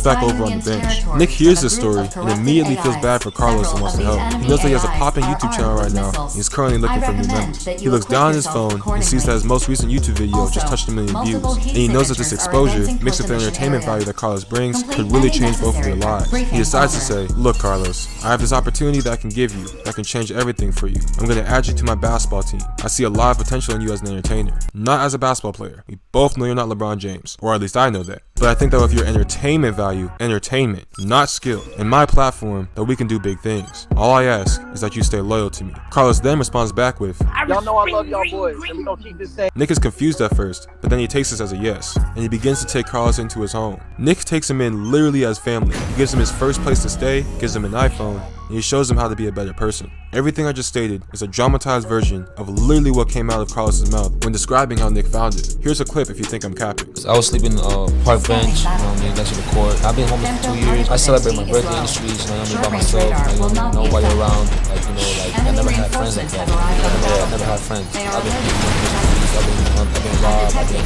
back over on the bench. Nick hears this story and immediately feels bad for Carlos and wants to help. He knows that he has a popping YouTube channel right now and he's currently looking for new members. He looks down at his phone and sees that his most recent YouTube video just touched 1 million views, and he knows that this exposure, mixed with the entertainment value that Carlos brings, could really change both of their lives. He decides to say, "Look, Carlos, I have this opportunity that I can give you that can change everything for you. I'm going to add you to my basketball team. I see a lot of potential in you as an entertainer, not as a basketball player. We both know you're not LeBron James, or at least I know that. But I think that with your entertainment value, entertainment, not skill, and my platform, that we can do big things. All I ask is that you stay loyal to me." Carlos then responds back with, "Y'all know I love y'all boys, and we gonna keep this thing." Nick is confused at first, but then he takes this as a yes, and he begins to take Carlos into his home. Nick takes him in literally as family. He gives him his first place to stay, gives him an iPhone, and he shows him how to be a better person. Everything I just stated is a dramatized version of literally what came out of Carlos's mouth when describing how Nick found it. Here's a clip if you think I'm capping. I was sleeping park bench, you know what I mean, next to the court. I've been homeless for 2 years. I celebrate my birthday in the streets, you know what I mean, by myself. Like, nobody around, like, you know, like, I never had friends like that. I never had friends. I've been robbed, I've been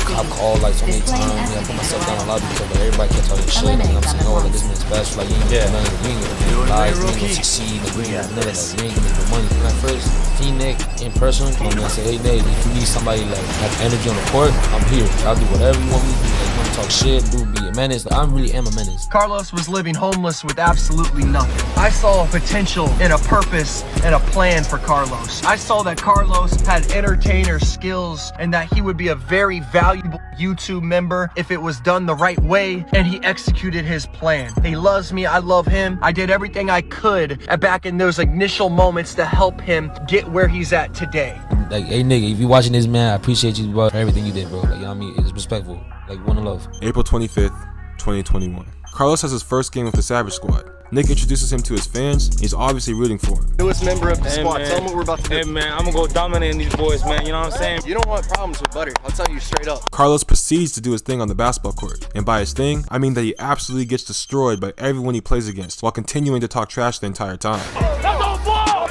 cop called like so many times. I put myself down a lot because like, everybody kept talking shit. Like, I'm saying, oh, like, this man's special. Like, you ain't gonna do nothing. You ain't gonna lies, you ain't gonna succeed. Like, you ain't gonna like, you ain't gonna make no money. When I first see Nick in person, I say, "Hey, Nick, if you need somebody like have energy on the court, I'm here. I'll do whatever you want me to do. Like, you want to talk shit, be a menace. Like, I really am a menace." Carlos was living homeless with absolutely nothing. I saw a potential and a purpose and a plan for Carlos. I saw that Carlos had entertainer skills and that he would be a very valuable YouTube member if it was done the right way, and he executed his plan. He loves me, I love him. I did everything I could back in those initial moments to help him get where he's at today. Like, hey, nigga, if you watching this, man, I appreciate you, bro, for everything you did, bro. Like, you know what I mean? It's respectful. Like, one love. April 25th, 2021. Carlos has his first game with the Savage Squad. Nick introduces him to his fans, and he's obviously rooting for him. Newest member of the squad, man. tell him what we're about to do. Hey man, I'm gonna go dominating these boys, man, you know what I'm saying? You don't want problems with Butter, I'll tell you straight up. Carlos proceeds to do his thing on the basketball court, and by his thing, I mean that he absolutely gets destroyed by everyone he plays against, while continuing to talk trash the entire time. That's on ball!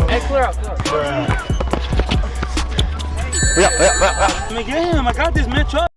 Hey, clear up. Man, get him, I got this, man, trust.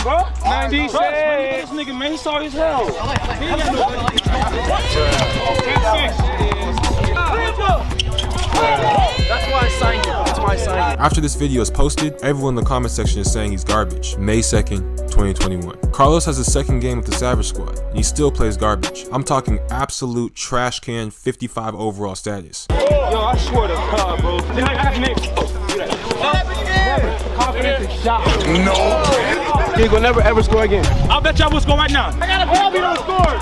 Bro, 90 this nigga, man, he saw his hell. He ain't got no That's why I signed it. That's why I signed it. After this video is posted, everyone in the comment section is saying he's garbage. May 2nd, 2021. Carlos has his second game with the Savage Squad, and he still plays garbage. I'm talking absolute trash can 55 overall status. Yo, I swear to God, bro. Confidence and shot. No. He's gonna never ever score again. I'll bet y'all will score right now. I got a ball, he don't score.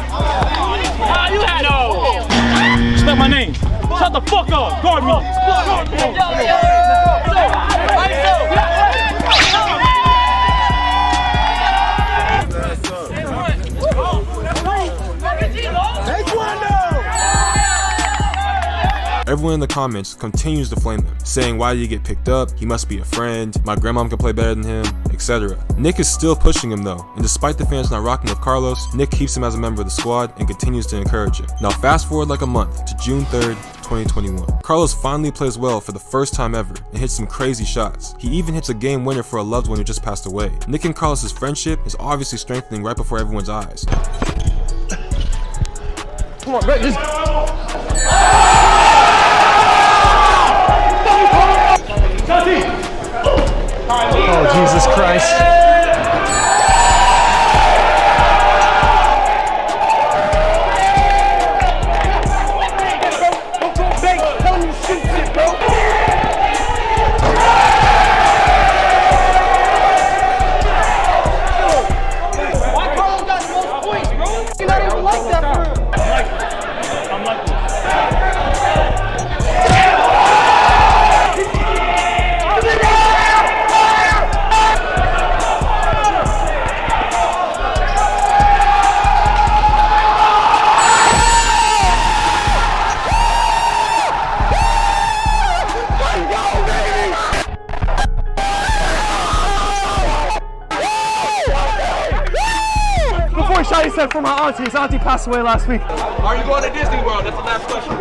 Ah, you had no. Respect my name. Shut the fuck up. Guard me. in the comments continues to flame them, saying why did he get picked up, he must be a friend, my grandmom can play better than him, etc. Nick is still pushing him though, and despite the fans not rocking with Carlos, Nick keeps him as a member of the squad and continues to encourage him. Now fast forward like a month to June 3rd, 2021. Carlos finally plays well for the first time ever and hits some crazy shots. He even hits a game winner for a loved one who just passed away. Nick and Carlos' friendship is obviously strengthening right before everyone's eyes. Come on, bro, just... Oh, Jesus Christ. Shotty said for my auntie. His auntie passed away last week. Are you going to Disney World? That's the last question.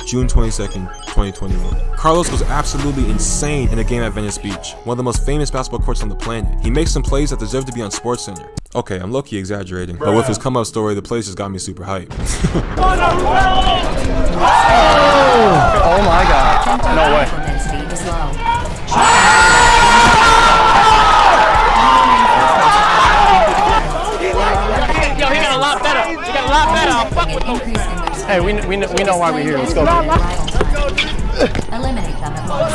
June 22nd, 2021. Carlos was absolutely insane in a game at Venice Beach, one of the most famous basketball courts on the planet. He makes some plays that deserve to be on SportsCenter. Okay, I'm low-key exaggerating, but with his come-up story, the place just got me super hyped. Oh my God. No way. Yo, he got a lot better. He got a lot better. I'll fuck with those. Hey, we know why we're here. Let's go. Eliminate them at once.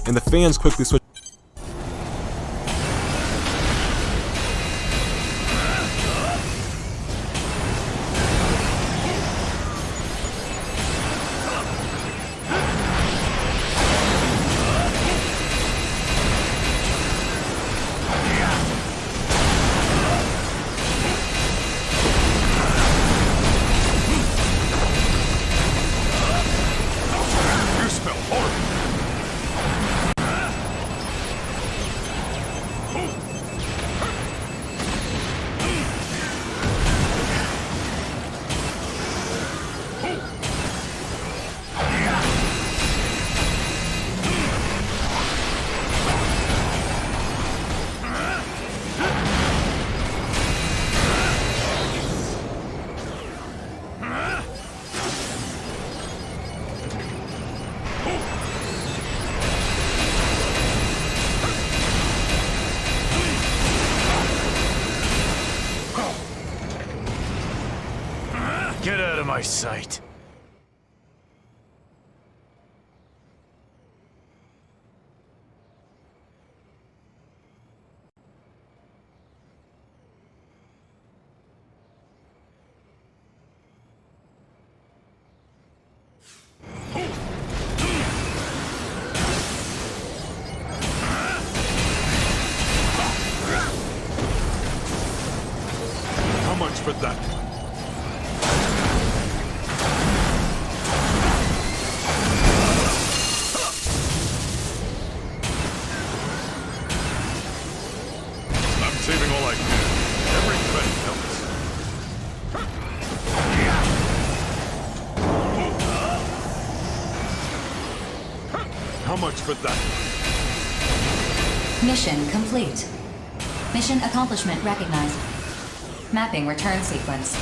And the fans quickly switch. Get out of my sight. How much for that? Saving all I can. Every friend helps. How much for that? Mission complete. Mission accomplishment recognized. Mapping return sequence.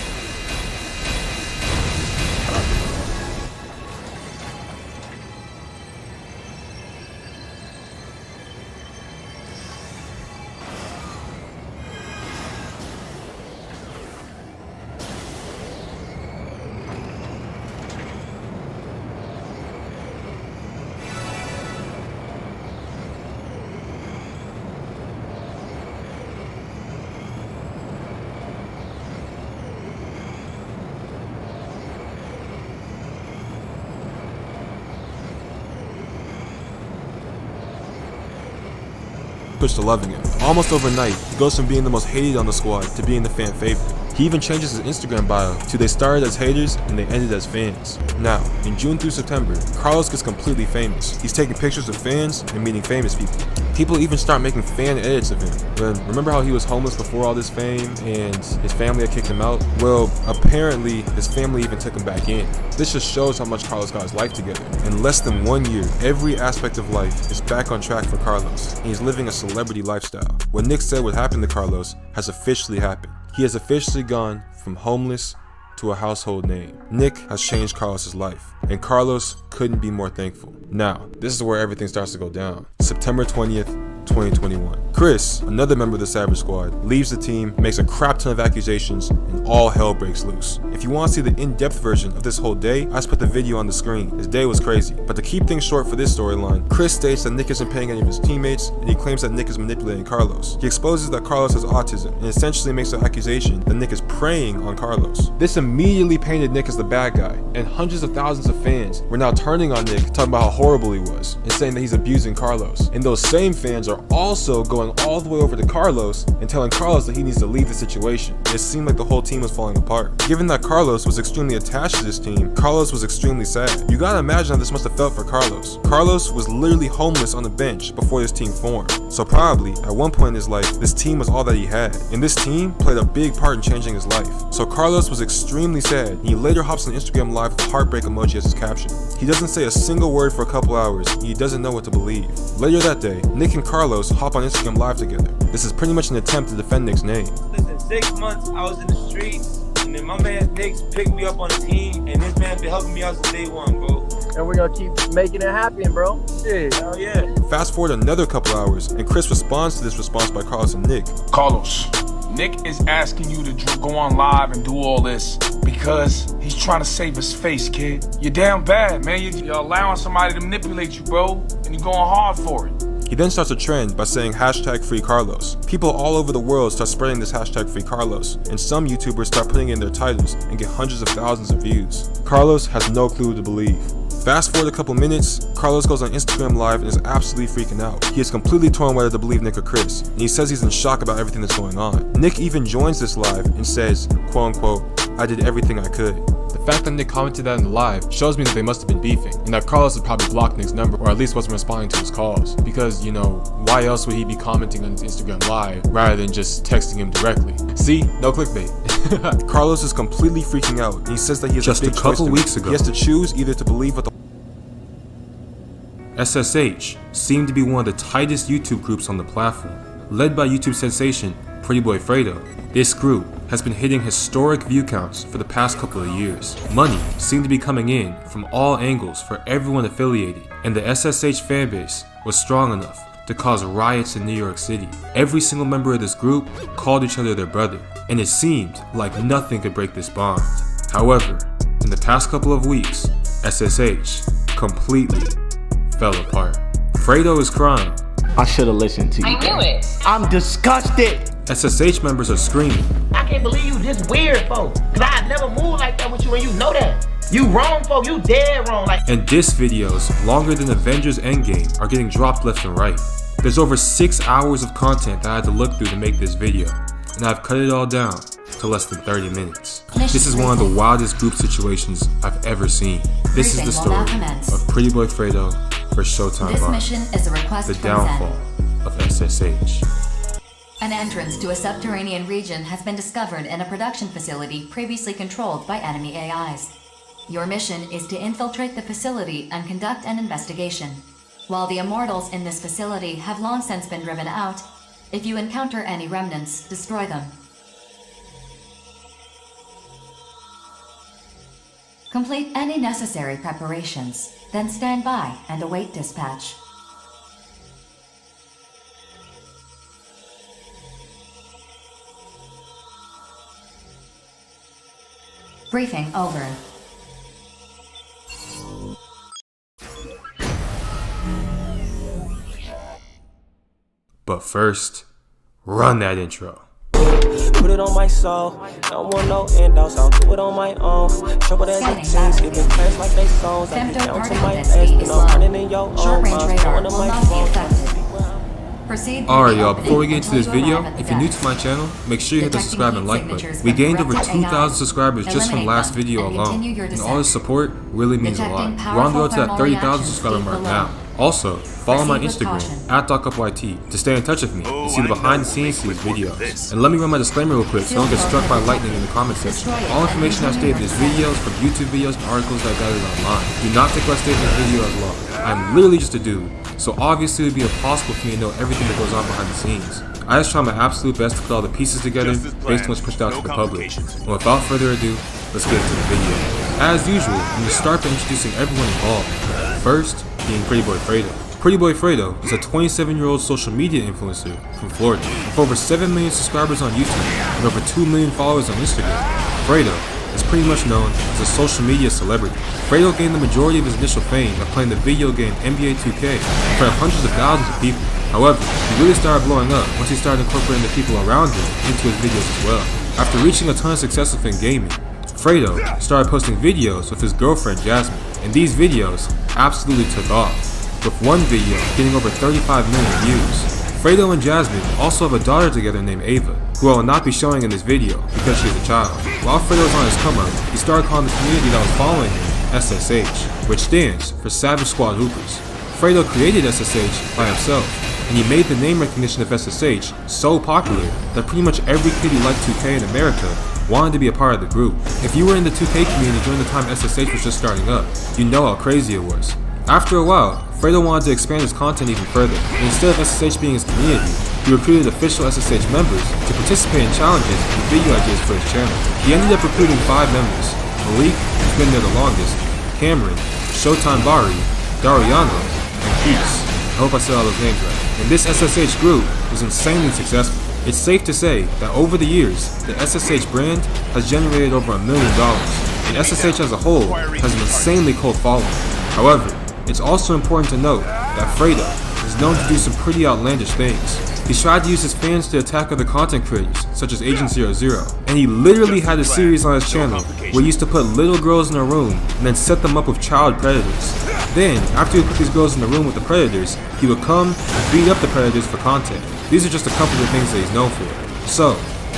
switched to loving him. Almost overnight, he goes from being the most hated on the squad to being the fan favorite. He even changes his Instagram bio to they started as haters and they ended as fans. Now, in June through September, Carlos gets completely famous. He's taking pictures of fans and meeting famous people. People even start making fan edits of him. But remember how he was homeless before all this fame and his family had kicked him out? Well, apparently his family even took him back in. This just shows how much Carlos got his life together. In less than 1 year, every aspect of life is back on track for Carlos, and he's living a celebrity lifestyle. What Nick said would happen to Carlos has officially happened. He has officially gone from homeless to a household name. Nick has changed Carlos's life, and Carlos couldn't be more thankful. Now, this is where everything starts to go down. September 20th, 2021. Chris, another member of the Savage Squad, leaves the team, makes a crap ton of accusations, and all hell breaks loose. If you want to see the in-depth version of this whole day, I just put the video on the screen. His day was crazy. But to keep things short for this storyline, Chris states that Nick isn't paying any of his teammates, and he claims that Nick is manipulating Carlos. He exposes that Carlos has autism, and essentially makes the accusation that Nick is preying on Carlos. This immediately painted Nick as the bad guy, and hundreds of thousands of fans were now turning on Nick, talking about how horrible he was, and saying that he's abusing Carlos. And those same fans are also going all the way over to Carlos and telling Carlos that he needs to leave the situation. It seemed like the whole team was falling apart. Given that Carlos was extremely attached to this team, Carlos was extremely sad. You gotta imagine how this must have felt for Carlos. Carlos was literally homeless on the bench before this team formed. So probably, at one point in his life, this team was all that he had. And this team played a big part in changing his life. So Carlos was extremely sad. He later hops on Instagram Live with a heartbreak emoji as his caption. He doesn't say a single word for a couple hours, and he doesn't know what to believe. Later that day, Nick and Carlos hop on Instagram Live together. This is pretty much an attempt to defend Nick's name. Listen, 6 months I was in the streets, and then my man Nick picked me up on the team, and this man been helping me out since day one, bro. And we're gonna keep making it happen, bro. Shit. Hell yeah. Fast forward another couple hours, and Chris responds to this response by Carlos and Nick. Carlos, Nick is asking you to go on live and do all this because he's trying to save his face, kid. You're damn bad, man. You're allowing somebody to manipulate you, bro, and you're going hard for it. He then starts a trend by saying #FreeCarlos. People all over the world start spreading this #FreeCarlos, and some YouTubers start putting in their titles and get hundreds of thousands of views. Carlos has no clue to believe. Fast forward a couple minutes, Carlos goes on Instagram Live and is absolutely freaking out. He is completely torn whether to believe Nick or Chris, and he says he's in shock about everything that's going on. Nick even joins this live and says, quote unquote, "I did everything I could." The fact that Nick commented that in the live shows me that they must have been beefing, and that Carlos had probably blocked Nick's number, or at least wasn't responding to his calls. Because, you know, why else would he be commenting on his Instagram Live rather than just texting him directly? See? No clickbait. Carlos is completely freaking out, and he says that he has just a couple weeks ago, he has to choose either to believe what the SSH seemed to be one of the tightest YouTube groups on the platform. Led by YouTube sensation Pretty Boy Fredo, this group has been hitting historic view counts for the past couple of years. Money seemed to be coming in from all angles for everyone affiliated, and the SSH fanbase was strong enough to cause riots in New York City. Every single member of this group called each other their brother, and it seemed like nothing could break this bond. However, in the past couple of weeks, SSH completely fell apart. Fredo is crying. I should have listened to you. I knew it. I'm disgusted. SSH members are screaming. I can't believe you this weird, folks. Cause I never moved like that with you, and you know that. You wrong, folks. You dead wrong. And diss videos longer than Avengers Endgame are getting dropped left and right. There's over 6 hours of content that I had to look through to make this video, and I've cut it all down to less than 30 minutes. This is one of the wildest group situations I've ever seen. This is the story of Pretty Boy Fredo for Showtime This Bar. mission is a request The from downfall of SSH. An entrance to a subterranean region has been discovered in a production facility previously controlled by enemy AIs. Your mission is to infiltrate the facility and conduct an investigation. While the immortals in this facility have long since been driven out, if you encounter any remnants, destroy them. Complete any necessary preparations, then stand by and await dispatch. Briefing over. But first, run that intro. Put it on my soul. Don't want no handouts. I'll do it on my own. Trouble as it seems. Giving plans like they songs. I get down to my ass. And I'm running in your own. Short-range radar will not be affected. Proceed. Alright y'all, before we get into this video, if you're new to my channel, make sure you hit the subscribe and like button. We gained over 2,000 subscribers just from last video alone, and all this support really means a lot. We're on the road to that 30,000 subscriber mark now. Also, follow my Instagram, @DocUpYT, to stay in touch with me and see the behind the scenes to these videos. And let me run my disclaimer real quick so don't get struck by lightning in the comment section. All information I state in these videos from YouTube videos and articles that I gathered online. Do not take what I state in this video as law. I'm literally just a dude, so obviously it would be impossible for me to know everything that goes on behind the scenes. I just try my absolute best to put all the pieces together based on what's pushed out to the public. And without further ado, let's get into the video. As usual, I'm going to start by introducing everyone involved. First, being Pretty Boy Fredo. Pretty Boy Fredo is a 27-year-old social media influencer from Florida with over 7 million subscribers on YouTube and over 2 million followers on Instagram. Fredo is pretty much known as a social media celebrity. Fredo gained the majority of his initial fame by playing the video game NBA 2K in front of hundreds of thousands of people. However, he really started blowing up once he started incorporating the people around him into his videos as well. After reaching a ton of success within gaming, Fredo started posting videos with his girlfriend Jasmine, and these videos absolutely took off, with one video getting over 35 million views. Fredo and Jasmine also have a daughter together named Ava, who I will not be showing in this video because she is a child. While Fredo was on his come up, he started calling the community that was following him SSH, which stands for Savage Squad Hoopers. Fredo created SSH by himself, and he made the name recognition of SSH so popular that pretty much every kid who liked 2K in America wanted to be a part of the group. If you were in the 2K community during the time SSH was just starting up, you know how crazy it was. After a while, Fredo wanted to expand his content even further, and instead of SSH being his community, he recruited official SSH members to participate in challenges and video ideas for his channel. He ended up recruiting 5 members: Malik, who's been there the longest, Cameron, Showtime Bari, Dariano, and Peace. I hope I said all those names right. And this SSH group was insanely successful. It's safe to say that over the years, the SSH brand has generated over $1 million, and SSH as a whole has an insanely cult following. However, it's also important to note that Fredo is known to do some pretty outlandish things. He's tried to use his fans to attack other content creators, such as Agent 00, and he literally had a series on his channel where he used to put little girls in a room and then set them up with child predators. Then, after he put these girls in the room with the predators, he would come and beat up the predators for content. These are just a couple of things that he's known for. So,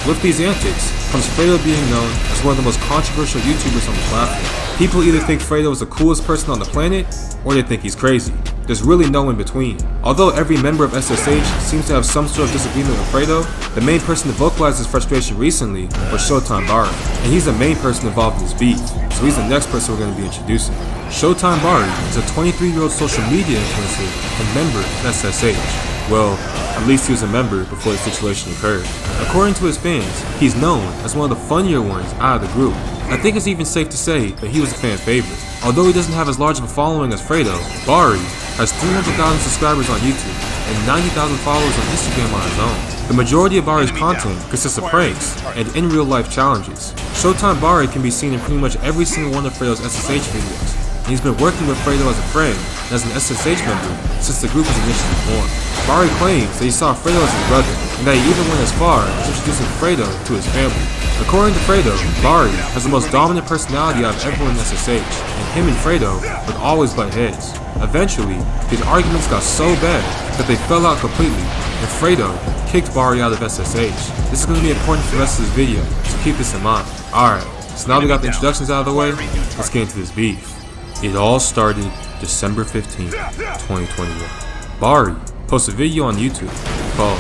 with these antics, comes Fredo being known as one of the most controversial YouTubers on the platform. People either think Fredo is the coolest person on the planet, or they think he's crazy. There's really no in between. Although every member of SSH seems to have some sort of disagreement with Fredo, the main person to vocalize his frustration recently was Showtime Bari, and he's the main person involved in this beef, so he's the next person we're going to be introducing. Showtime Bari is a 23-year-old social media influencer and member of SSH. Well, at least he was a member before the situation occurred. According to his fans, he's known as one of the funnier ones out of the group. I think it's even safe to say that he was a fan favorite. Although he doesn't have as large of a following as Fredo, Bari has 300,000 subscribers on YouTube and 90,000 followers on Instagram on his own. The majority of Bari's content consists of pranks and in real life challenges. Showtime Bari can be seen in pretty much every single one of Fredo's SSH videos. And he's been working with Fredo as a friend and as an SSH member since the group was initially formed. Bari claims that he saw Fredo as his brother, and that he even went as far as introducing Fredo to his family. According to Fredo, Bari has the most dominant personality out of everyone in SSH, and him and Fredo would always butt heads. Eventually, these arguments got so bad that they fell out completely, and Fredo kicked Bari out of SSH. This is going to be important for the rest of this video, so keep this in mind. Alright, so now we got the introductions out of the way, let's get into this beef. It all started December 15th, 2021. Bari posted a video on YouTube called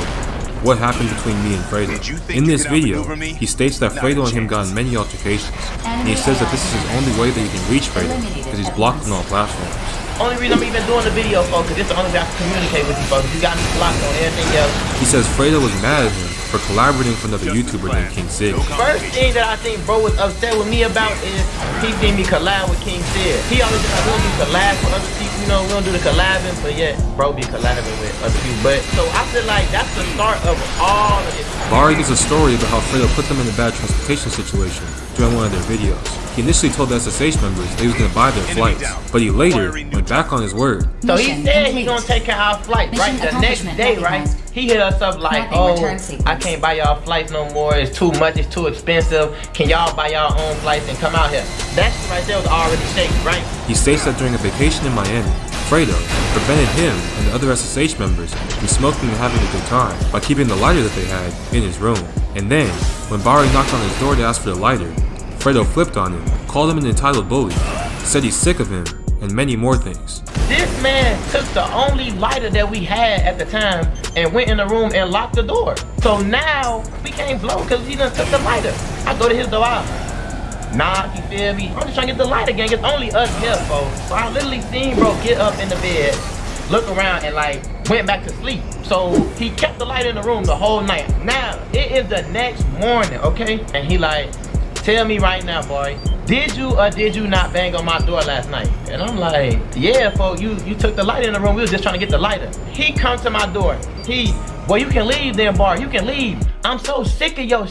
What Happened Between Me and Fredo. In this video, he states that Fredo and him got in many altercations, and he says that this is his only way that he can reach Fredo because he's blocked on all platforms. Only reason I'm even doing the video, folks, because it's the only way I can communicate with you, folks. You got me blocked on everything else. He says Fredo was mad at him for collaborating with another YouTuber named King Sid. First thing that I think bro was upset with me about is he seen me collab with King Sid. He always said, we don't do collabs with other people, you know, we don't do the collabing, but yet bro be collabing with other people. But so I feel like that's the start of all of this. Bari gives a story about how Fredo put them in a bad transportation situation during one of their videos. He initially told the SSH members that he was going to buy their flights, but he later went back on his word. So he said he's going to take care of our flights, right? The next day, right? He hit us up like, oh, I can't buy y'all flights no more. It's too much. It's too expensive. Can y'all buy y'all own flights and come out here? That shit right there was already shaky, right? He states that during a vacation in Miami, Fredo prevented him and the other SSH members from smoking and having a good time by keeping the lighter that they had in his room. And then, when Barry knocked on his door to ask for the lighter, Fredo flipped on him, called him an entitled bully, said he's sick of him, and many more things. This man took the only lighter that we had at the time and went in the room and locked the door. So now we can't blow because he done took the lighter. I go to his door out. Nah, you feel me? I'm just trying to get the lighter, gang. It's only us here, folks. So I literally seen bro get up in the bed, look around, and like went back to sleep. So he kept the light in the room the whole night. Now it is the next morning, okay? And he like, tell me right now, boy, did you or did you not bang on my door last night? And I'm like, yeah, folks, you took the lighter in the room. We was just trying to get the lighter. He comes to my door. Boy, you can leave then, Bar. You can leave. I'm so sick of your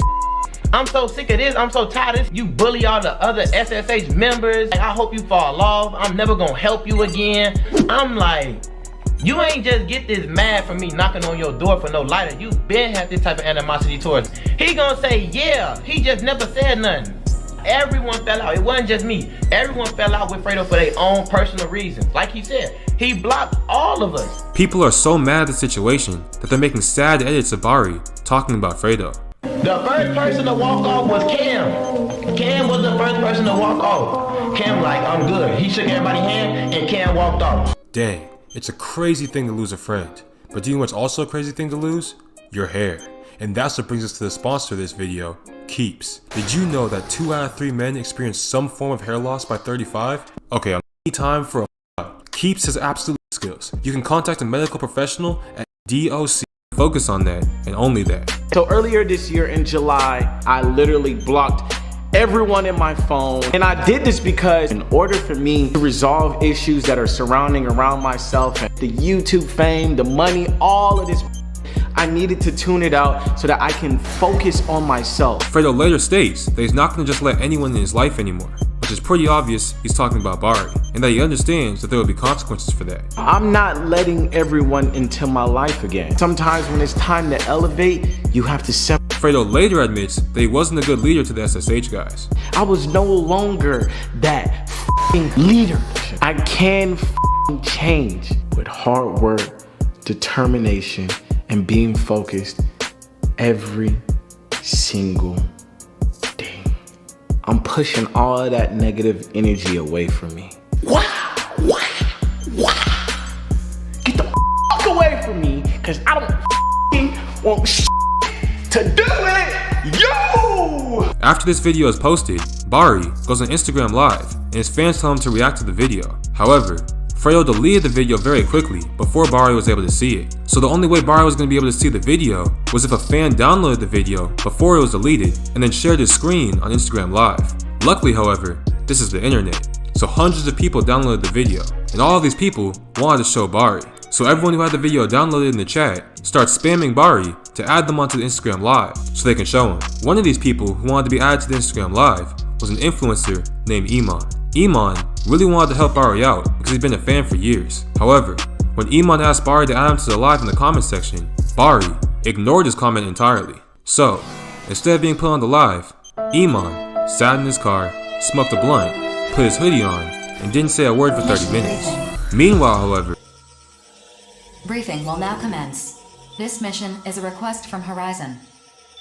I'm so sick of this. I'm so tired of this. You bully all the other SSH members. Like, I hope you fall off. I'm never gonna help you again. I'm like, you ain't just get this mad for me knocking on your door for no lighter. You been had this type of animosity towards. He gonna say, yeah. He just never said nothing. Everyone fell out. It wasn't just me. Everyone fell out with Fredo for their own personal reasons. Like he said, he blocked all of us. People are so mad at the situation that they're making sad edits of Barry talking about Fredo. The first person to walk off was Cam. Cam was the first person to walk off. Cam like, I'm good. He shook everybody's hand and Cam walked off. Dang, it's a crazy thing to lose a friend. But do you know what's also a crazy thing to lose? Your hair. And that's what brings us to the sponsor of this video, Keeps. Did you know that 2 out of 3 men experience some form of hair loss by 35? Okay, time for a Keeps has absolute skills. You can contact a medical professional at DOC. Focus on that and only that. So earlier this year in July, I literally blocked everyone in my phone. And I did this because in order for me to resolve issues that are surrounding around myself, the YouTube fame, the money, all of this, I needed to tune it out so that I can focus on myself. Fredo later states that he's not going to just let anyone in his life anymore, which is pretty obvious he's talking about Barry, and that he understands that there will be consequences for that. I'm not letting everyone into my life again. Sometimes when it's time to elevate, you have to separate. Fredo later admits that he wasn't a good leader to the SSH guys. I was no longer that leader. I can change with hard work, determination, and being focused every single day. I'm pushing all of that negative energy away from me. Wow. Get the fuck away from me, cause I don't want to do it. Yo! After this video is posted, Barry goes on Instagram Live and his fans tell him to react to the video. However, Fredo deleted the video very quickly before Barry was able to see it. So the only way Barry was going to be able to see the video was if a fan downloaded the video before it was deleted and then shared his screen on Instagram Live. Luckily, however, this is the internet, so hundreds of people downloaded the video, and all of these people wanted to show Barry. So everyone who had the video downloaded in the chat starts spamming Barry to add them onto the Instagram Live so they can show him. One of these people who wanted to be added to the Instagram Live was an influencer named Iman. Iman really wanted to help Barry out because he'd been a fan for years. However, when Iman asked Barry to add him to the live in the comment section, Barry ignored his comment entirely. So, instead of being put on the live, Iman sat in his car, smoked a blunt, put his hoodie on, and didn't say a word for 30 minutes. Meanwhile, however, Briefing will now commence. This mission is a request from Horizon.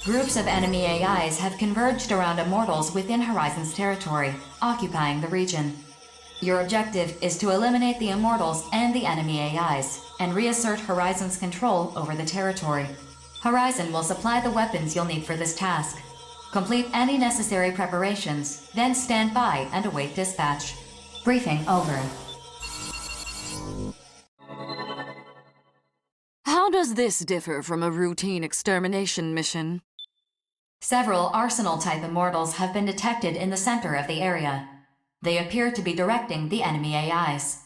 Groups of enemy AIs have converged around Immortals within Horizon's territory, occupying the region. Your objective is to eliminate the Immortals and the enemy AIs, and reassert Horizon's control over the territory. Horizon will supply the weapons you'll need for this task. Complete any necessary preparations, then stand by and await dispatch. Briefing over. How does this differ from a routine extermination mission? Several Arsenal-type Immortals have been detected in the center of the area. They appear to be directing the enemy AIs.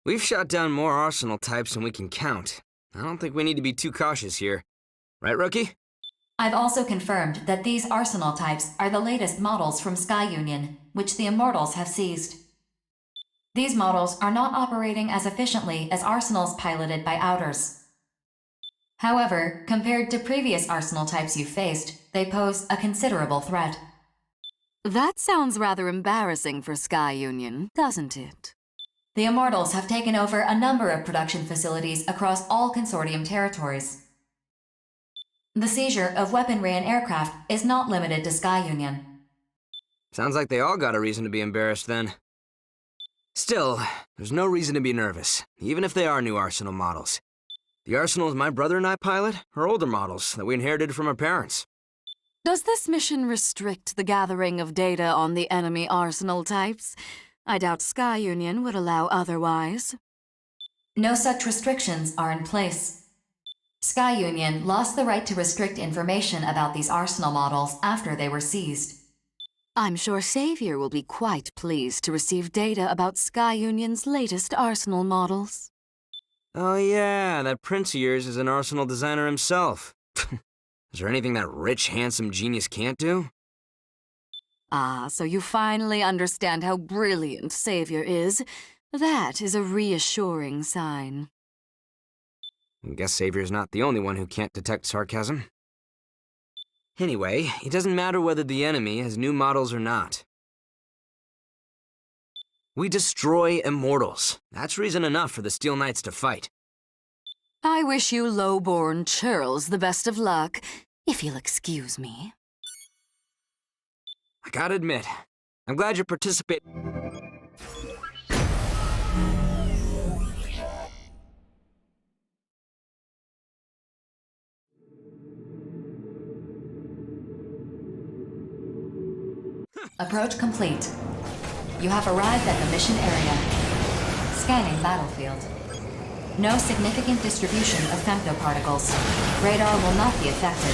We've shot down more Arsenal types than we can count. I don't think we need to be too cautious here. Right, Rookie? I've also confirmed that these Arsenal types are the latest models from Sky Union, which the Immortals have seized. These models are not operating as efficiently as Arsenals piloted by Outers. However, compared to previous Arsenal types you've faced, they pose a considerable threat. That sounds rather embarrassing for Sky Union, doesn't it? The Immortals have taken over a number of production facilities across all Consortium territories. The seizure of weaponry and aircraft is not limited to Sky Union. Sounds like they all got a reason to be embarrassed then. Still, there's no reason to be nervous, even if they are new Arsenal models. The Arsenals my brother and I pilot are older models that we inherited from our parents. Does this mission restrict the gathering of data on the enemy Arsenal types? I doubt Sky Union would allow otherwise. No such restrictions are in place. Sky Union lost the right to restrict information about these Arsenal models after they were seized. I'm sure Savior will be quite pleased to receive data about Sky Union's latest Arsenal models. Oh yeah, that prince of yours is an Arsenal designer himself. Is there anything that rich, handsome genius can't do? Ah, so you finally understand how brilliant Savior is. That is a reassuring sign. I guess Savior's not the only one who can't detect sarcasm. Anyway, it doesn't matter whether the enemy has new models or not. We destroy Immortals. That's reason enough for the Steel Knights to fight. I wish you low-born churls the best of luck, if you'll excuse me. I gotta admit, I'm glad you're participating. Approach complete. You have arrived at the mission area. Scanning battlefield. No significant distribution of femtoparticles. Radar will not be affected.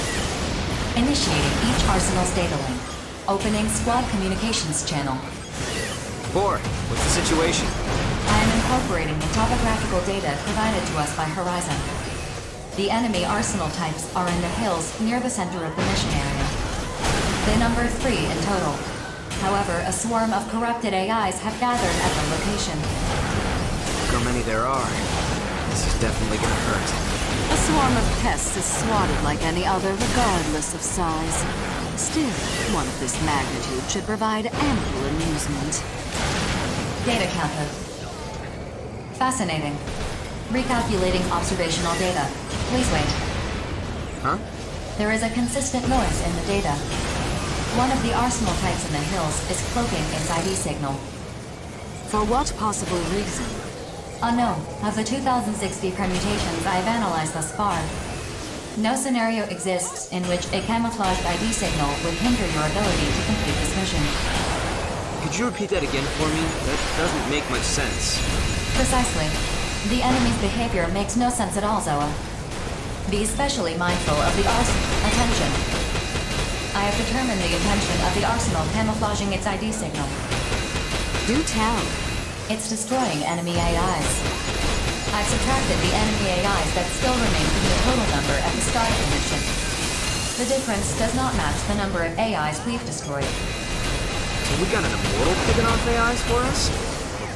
Initiating each Arsenal's data link. Opening squad communications channel. 4, what's the situation? I am incorporating the topographical data provided to us by Horizon. The enemy Arsenal types are in the hills near the center of the mission area. They number 3 in total. However, a swarm of corrupted AIs have gathered at the location. Look how many there are. This is definitely gonna hurt. A swarm of pests is swatted like any other, regardless of size. Still, one of this magnitude should provide ample amusement. Data counter. Fascinating. Recalculating observational data. Please wait. Huh? There is a consistent noise in the data. One of the Arsenal types in the hills is cloaking its ID signal. For what possible reason? Unknown. Of the 2060 permutations I have analyzed thus far, no scenario exists in which a camouflaged ID signal would hinder your ability to complete this mission. Could you repeat that again for me? That doesn't make much sense. Precisely. The enemy's behavior makes no sense at all, Zoa. Be especially mindful of the Attention. I have determined the intention of the Arsenal camouflaging its ID signal. Do tell. It's destroying enemy AIs. I've subtracted the enemy AIs that still remain from the total number at the start of the mission. The difference does not match the number of AIs we've destroyed. So we got an Immortal picking off AIs for us?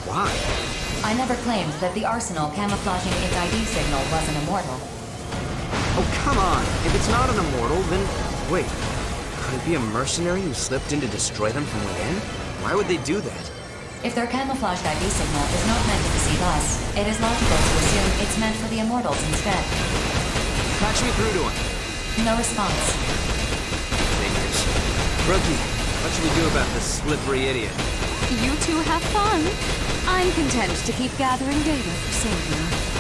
Why? I never claimed that the Arsenal camouflaging its ID signal was an Immortal. Oh, come on. If it's not an Immortal, then... Wait. Could it be a mercenary who slipped in to destroy them from within? Why would they do that? If their camouflaged ID signal is not meant to deceive us, it is logical to assume it's meant for the Immortals instead. Patch me through to him. No response. Figures. Rookie, what should we do about this slippery idiot? You two have fun. I'm content to keep gathering data for Savior.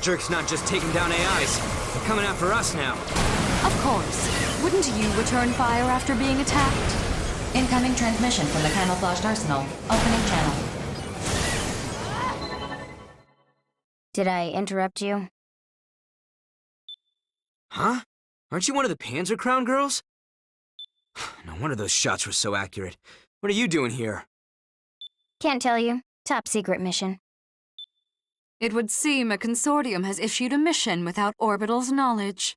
jerk's not just taking down AIs. They're coming after us now. Of course. Wouldn't you return fire after being attacked? Incoming transmission from the camouflaged arsenal. Opening channel. Did I interrupt you? Huh? Aren't you one of the Panzer Crown girls? No wonder those shots were so accurate. What are you doing here? Can't tell you. Top secret mission. It would seem a consortium has issued a mission without Orbital's knowledge.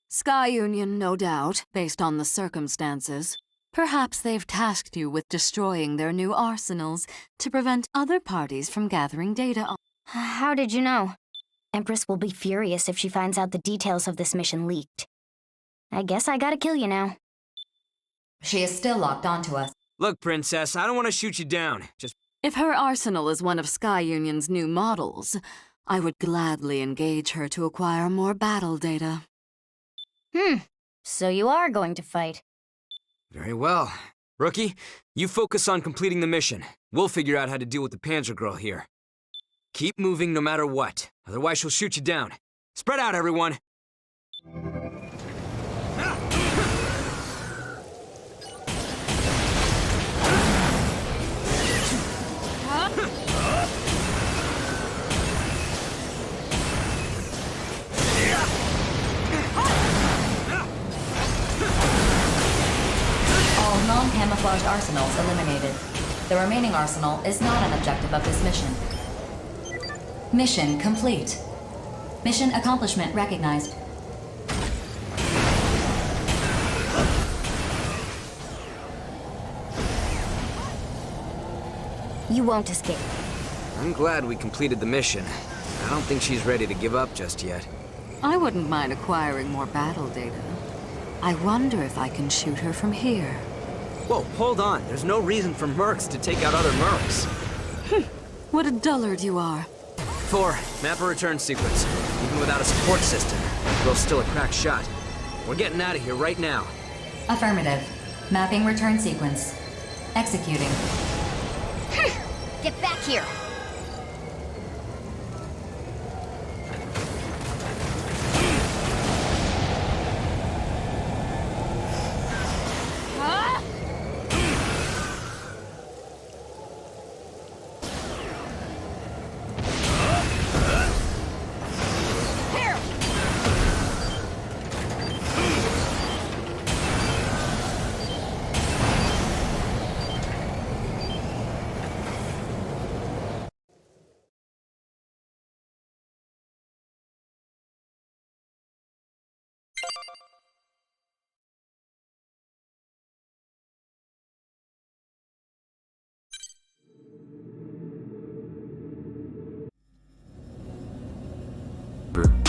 Sky Union, no doubt, based on the circumstances. Perhaps they've tasked you with destroying their new arsenals to prevent other parties from gathering data on. How did you know? Empress will be furious if she finds out the details of this mission leaked. I guess I gotta kill you now. She is still locked onto us. Look, Princess, I don't want to shoot you down. Just... If her arsenal is one of Sky Union's new models, I would gladly engage her to acquire more battle data. So you are going to fight. Very well. Rookie, you focus on completing the mission. We'll figure out how to deal with the Panzer girl here. Keep moving no matter what, otherwise she'll shoot you down. Spread out, everyone! All non-camouflaged arsenals eliminated. The remaining arsenal is not an objective of this mission. Mission complete. Mission accomplishment recognized. You won't escape. I'm glad we completed the mission. I don't think she's ready to give up just yet. I wouldn't mind acquiring more battle data. I wonder if I can shoot her from here. Whoa, hold on. There's no reason for mercs to take out other mercs. What a dullard you are. 4, map a return sequence. Even without a support system, the girl's still a crack shot. We're getting out of here right now. Affirmative. Mapping return sequence. Executing. Get back here!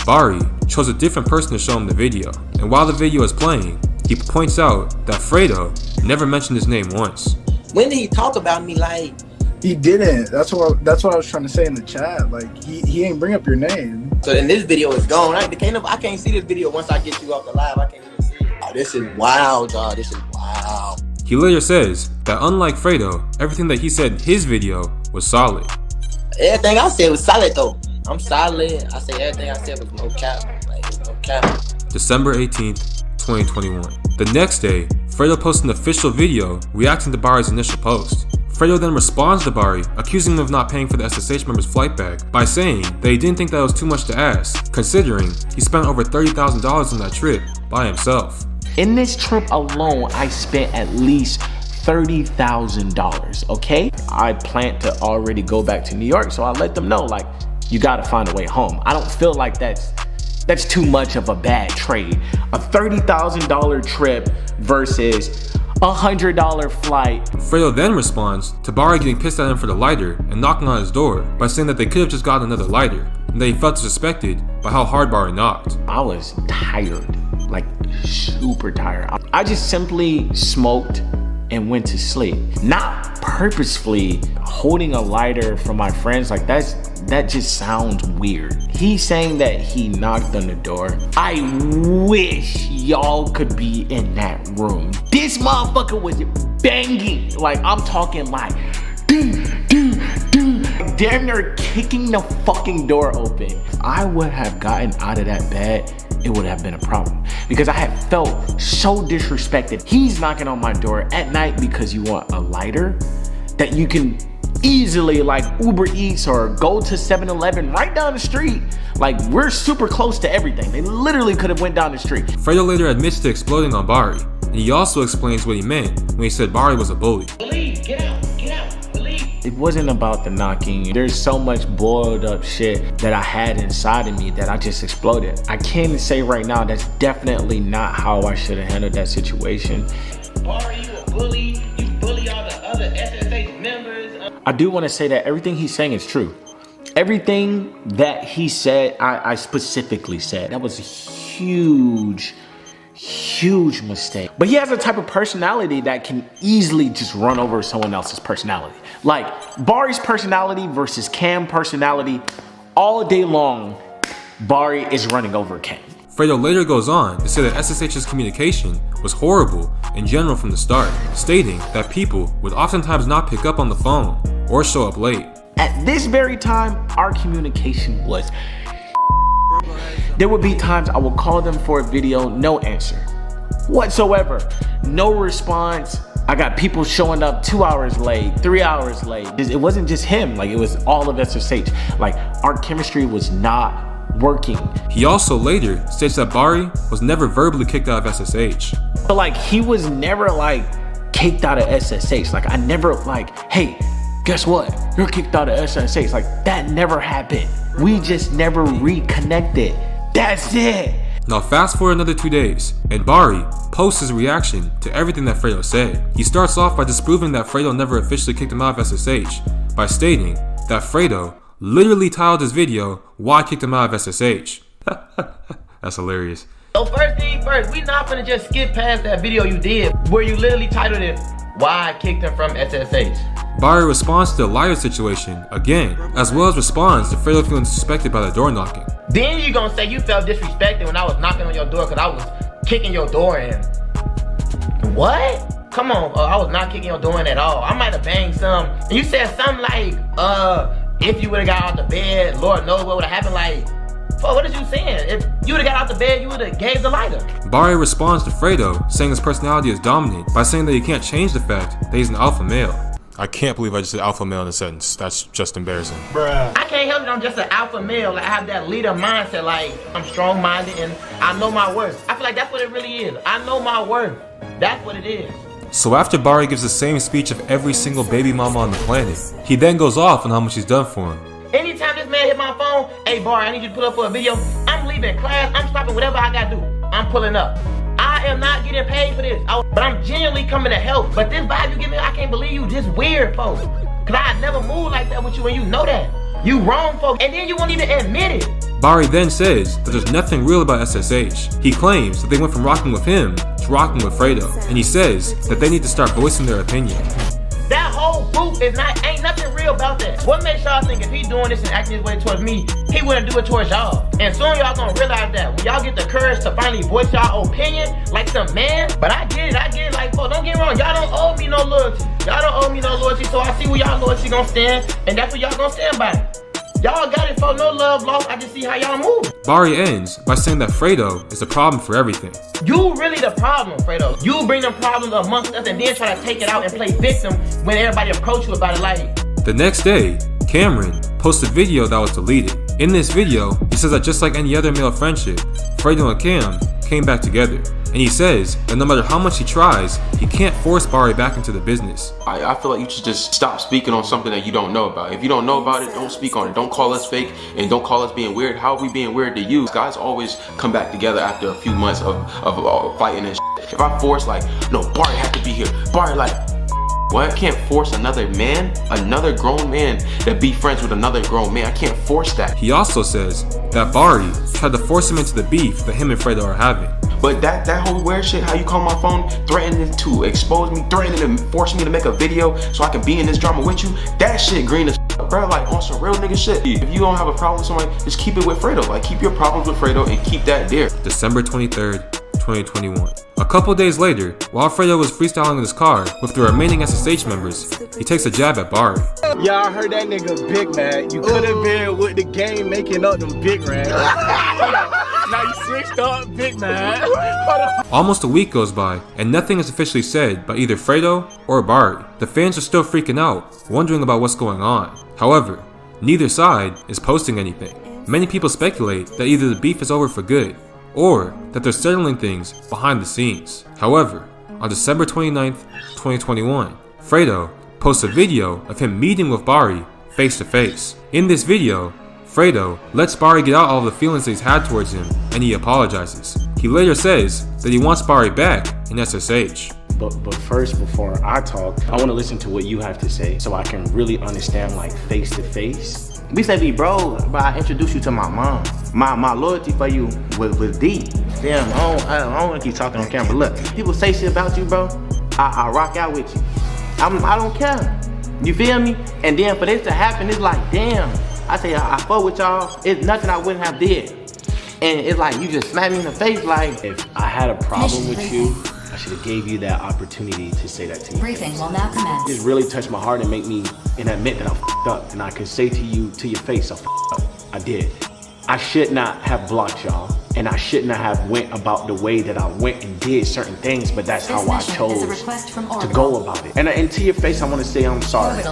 Bari chose a different person to show him the video, and while the video is playing, he points out that Fredo never mentioned his name once. When did he talk about me like? He didn't. That's what I was trying to say in the chat. Like he ain't bring up your name. So then this video is gone. I can't see this video once I get you off the live. I can't even see it. Oh, this is wild, y'all. This is wild. He later says that unlike Fredo, everything that he said in his video was solid. Everything I said was solid though. I'm solid. I say everything I said was no cap. Like, no cap. December 18th, 2021. The next day, Fredo posts an official video reacting to Bari's initial post. Fredo then responds to Bari, accusing him of not paying for the SSH member's flight bag by saying that he didn't think that was too much to ask, considering he spent over $30,000 on that trip by himself. In this trip alone, I spent at least $30,000, okay? I plan to already go back to New York, so I let them know, like, you gotta find a way home. I don't feel like that's too much of a bad trade. A $30,000 trip versus a $100 flight. Fredo then responds to Bari getting pissed at him for the lighter and knocking on his door by saying that they could have just gotten another lighter, and that he felt disrespected by how hard Bari knocked. I was tired, like super tired. I just simply smoked and went to sleep. Not purposefully holding a lighter from my friends, like that just sounds weird. He's saying that he knocked on the door. I wish y'all could be in that room. This motherfucker was banging. Like, I'm talking like, damn near kicking the fucking door open. If I would have gotten out of that bed, it would have been a problem because I had felt so disrespected. He's knocking on my door at night because you want a lighter that you can easily like Uber Eats or go to 7-Eleven right down the street. Like, we're super close to everything. They literally could have went down the street. Fredo later admits to exploding on Bari, and he also explains what he meant when he said Bari was a bully. Believe, get out, believe. It wasn't about the knocking. There's so much boiled up shit that I had inside of me that I just exploded. I can say right now that's definitely not how I should have handled that situation. Bari, you a bully? You bully all the other SSH members? I do want to say that everything he's saying is true. Everything that he said, I specifically said. That was a huge mistake. But he has a type of personality that can easily just run over someone else's personality. Like Bari's personality versus Cam's personality, all day long, Bari is running over Cam. Fredo later goes on to say that SSH's communication was horrible in general from the start, stating that people would oftentimes not pick up on the phone or show up late. At this very time, our communication was. There would be times I would call them for a video, no answer whatsoever, no response. I got people showing up 2 hours late, 3 hours late. It wasn't just him, like it was all of SSH. Like our chemistry was not working. He also later states that Bari was never verbally kicked out of SSH. But like he was never like kicked out of SSH. Like I never like, hey, guess what? You're kicked out of SSH. Like that never happened. We just never reconnected. That's it. Now fast forward another 2 days, and Bari posts his reaction to everything that Fredo said. He starts off by disproving that Fredo never officially kicked him out of SSH by stating that Fredo literally titled his video, "Why I Kicked Him Out of SSH." That's hilarious. So first thing first, we not gonna just skip past that video you did where you literally titled it, "Why I Kicked Him from SSH." Bari responds to the lighter situation again, as well as responds to Fredo feeling disrespected by the door knocking. Then you gonna say you felt disrespected when I was knocking on your door because I was kicking your door in. What? Come on, I was not kicking your door in at all. I might have banged some. And you said something like, if you would've got out the bed, Lord knows what would've happened. Like, what is you saying? If you would've got out the bed, you would've gave the lighter. Bari responds to Fredo, saying his personality is dominant, by saying that he can't change the fact that he's an alpha male. I can't believe I just said alpha male in a sentence. That's just embarrassing. Bruh. I can't help it, I'm just an alpha male. Like, I have that leader mindset, like, I'm strong-minded and I know my worth. I feel like that's what it really is. I know my worth. That's what it is. So after Bari gives the same speech of every single baby mama on the planet, he then goes off on how much he's done for him. Anytime this man hit my phone, hey Bari, I need you to pull up for a video. I'm leaving class, I'm stopping whatever I gotta do. I'm pulling up. I am not getting paid for this, but I'm genuinely coming to help. But this vibe you give me, I can't believe you just weird, folks. Cause I never moved like that with you and you know that. You wrong, folks, and then you won't even admit it. Bari then says that there's nothing real about SSH. He claims that they went from rocking with him to rocking with Fredo, and he says that they need to start voicing their opinion. That whole group ain't nothing real about that. What makes y'all think if he doing this and acting his way towards me, he wouldn't do it towards y'all? And soon y'all gonna realize that when y'all get the courage to finally voice y'all opinion like some man. But I get it, like, folks, don't get me wrong, y'all don't owe me no loyalty. Y'all don't owe me no loyalty, so I see where y'all loyalty gonna stand, and that's where y'all gonna stand by. Y'all got it, folks, no love lost, I just see how y'all move. Bari ends by saying that Fredo is the problem for everything. You really the problem, Fredo. You bring them problems amongst us and then try to take it out and play victim when everybody approach you about it like. The next day, Cameron posts a video that was deleted. In this video, he says that just like any other male friendship, Fredo and Cam came back together. And he says that no matter how much he tries, he can't force Bari back into the business. I feel like you should just stop speaking on something that you don't know about. If you don't know about it, don't speak on it. Don't call us fake and don't call us being weird. How are we being weird to you? Guys always come back together after a few months of fighting and shit. If I force like, no, Bari had to be here. Bari like, what? I can't force another man, another grown man to be friends with another grown man. I can't force that. He also says that Bari tried to force him into the beef that him and Fredo are having. But that whole weird shit, how you call my phone, threatening to expose me, threatening to force me to make a video so I can be in this drama with you, that shit green as bro, like on some real nigga shit. If you don't have a problem with somebody, just keep it with Fredo. Like keep your problems with Fredo and keep that there. December 23rd, 2021. A couple days later, while Fredo was freestyling in his car with the remaining SSH members, he takes a jab at Bari. Y'all heard that nigga Big Man. You could have been with the game making up them Big Man. Now you switched up, Big Man. Almost a week goes by, and nothing is officially said by either Fredo or Bari. The fans are still freaking out, wondering about what's going on. However, neither side is posting anything. Many people speculate that either the beef is over for good, or that they're settling things behind the scenes. However, on December 29th, 2021, Fredo posts a video of him meeting with Bari face to face. In this video, Fredo lets Bari get out all the feelings that he's had towards him, and he apologizes. He later says that he wants Bari back in SSH. But first, before I talk, I want to listen to what you have to say so I can really understand, like, face to face. We say be bro, but I introduced you to my mom. My loyalty for you was deep. Damn, I don't want to keep talking on camera. Look, people say shit about you, bro. I rock out with you. I don't care. You feel me? And then for this to happen, it's like, damn. I say I fuck with y'all. It's nothing I wouldn't have did. And it's like you just smacked me in the face. Like, if I had a problem with you, I should have gave you that opportunity to say that to me. Briefing will now commence. It really touched my heart and make me admit that I f***ed up. And I can say to you to your face, I f***ed up. I did. I should not have blocked y'all. And I shouldn't have went about the way that I went and did certain things, but that's how I chose to go about it. And to your face, I want to say I'm sorry.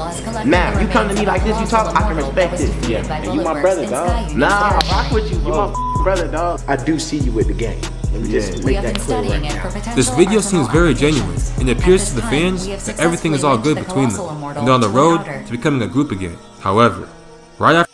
Now, you come to me like this, you talk, I can respect it. Yeah, and you my brother, dog. Nah, I rock with you. You my brother, dog. I do see you with the game. Let me just make that clear right now. This video seems very genuine, and it appears to the fans that everything is all good between them, and they're on the road to becoming a group again. However, right after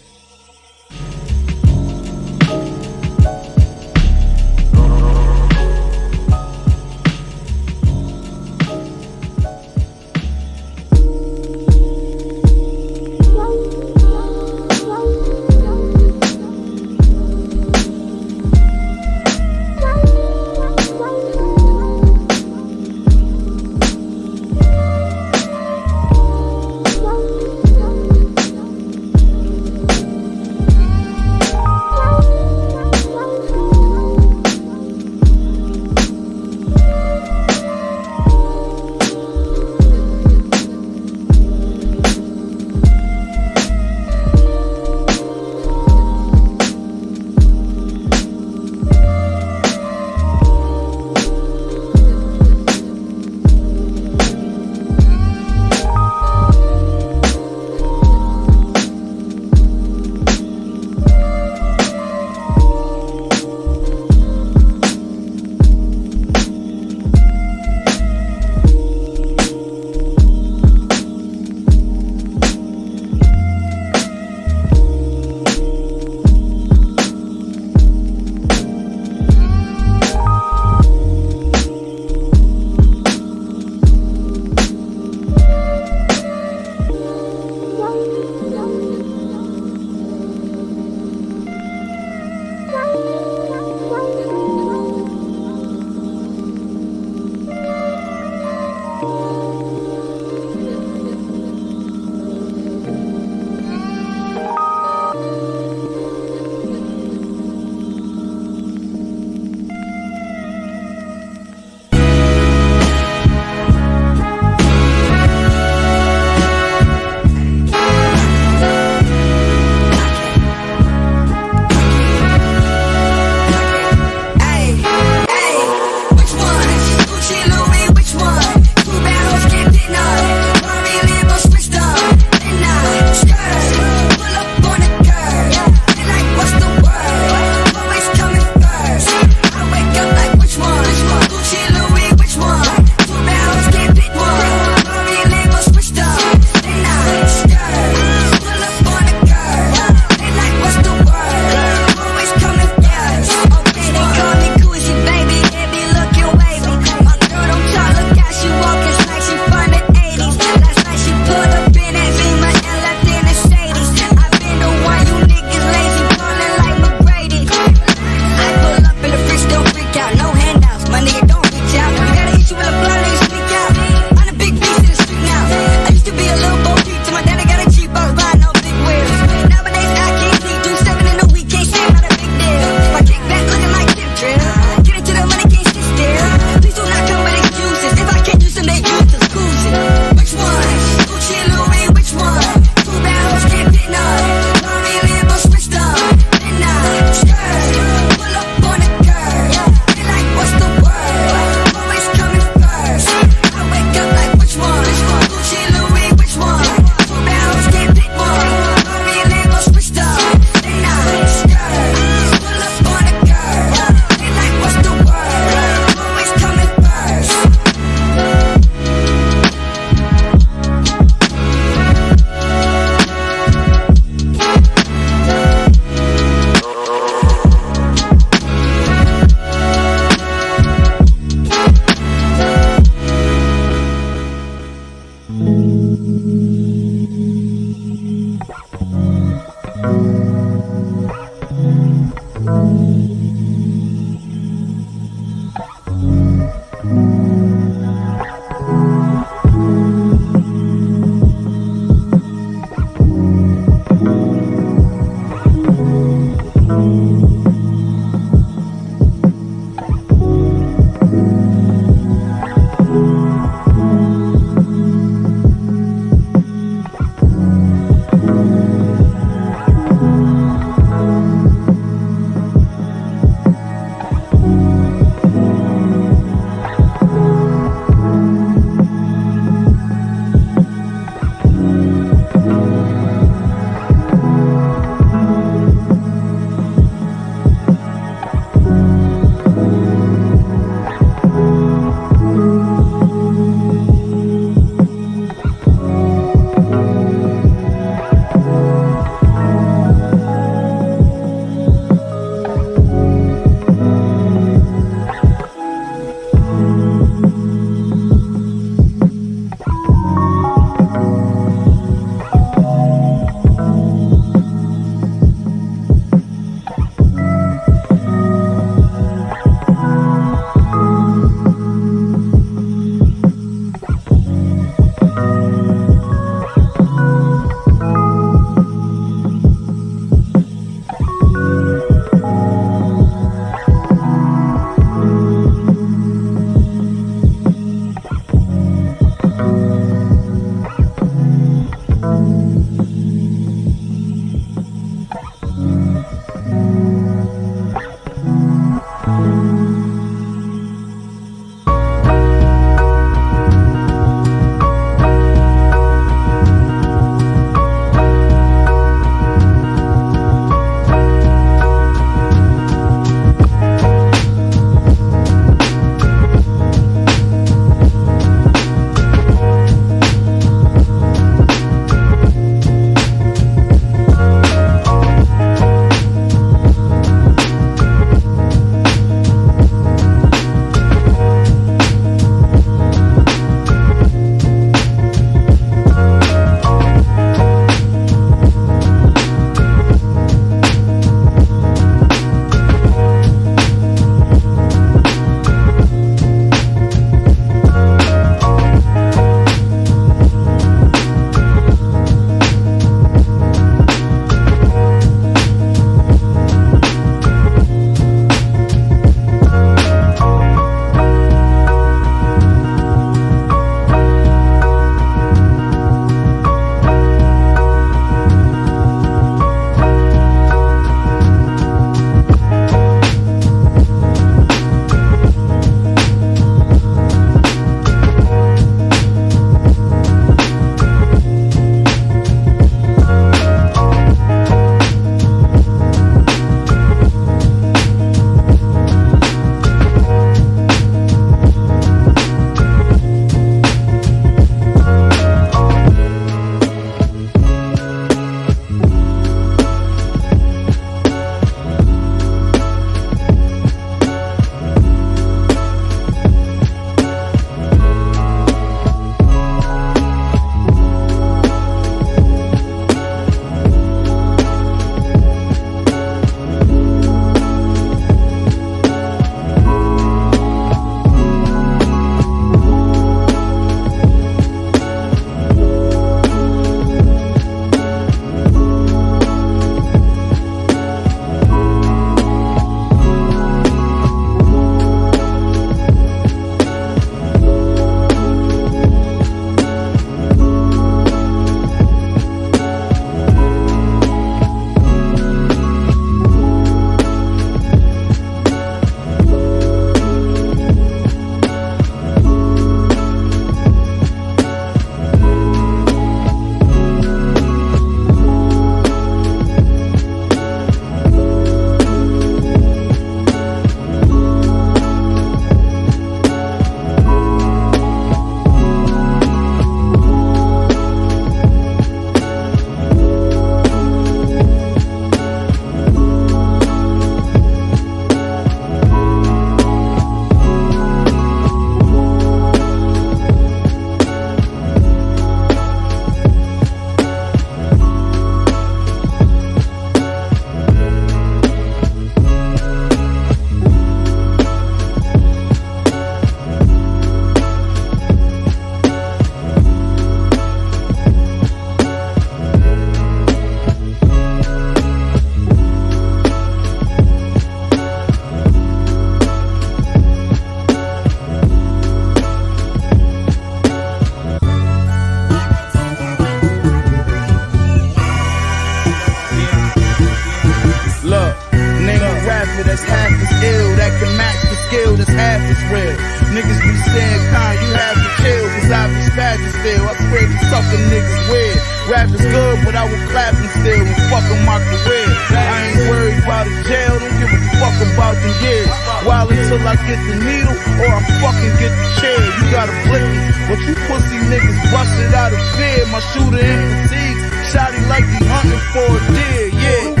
rapper that's half as ill, that can match the skill that's half as real. Niggas be saying, Con, you have to chill, cause I be spazzing still. I swear these sucker niggas weird. Rap is good, but I will clap them still and fuck on my career. I ain't worried about a jail, don't give a fuck about the years. While until I get the needle, or I fucking get the chair. You gotta blick me, but you pussy niggas busted out of fear. My shooter in fatigue, shot him like he hunting for a deer. Yeah.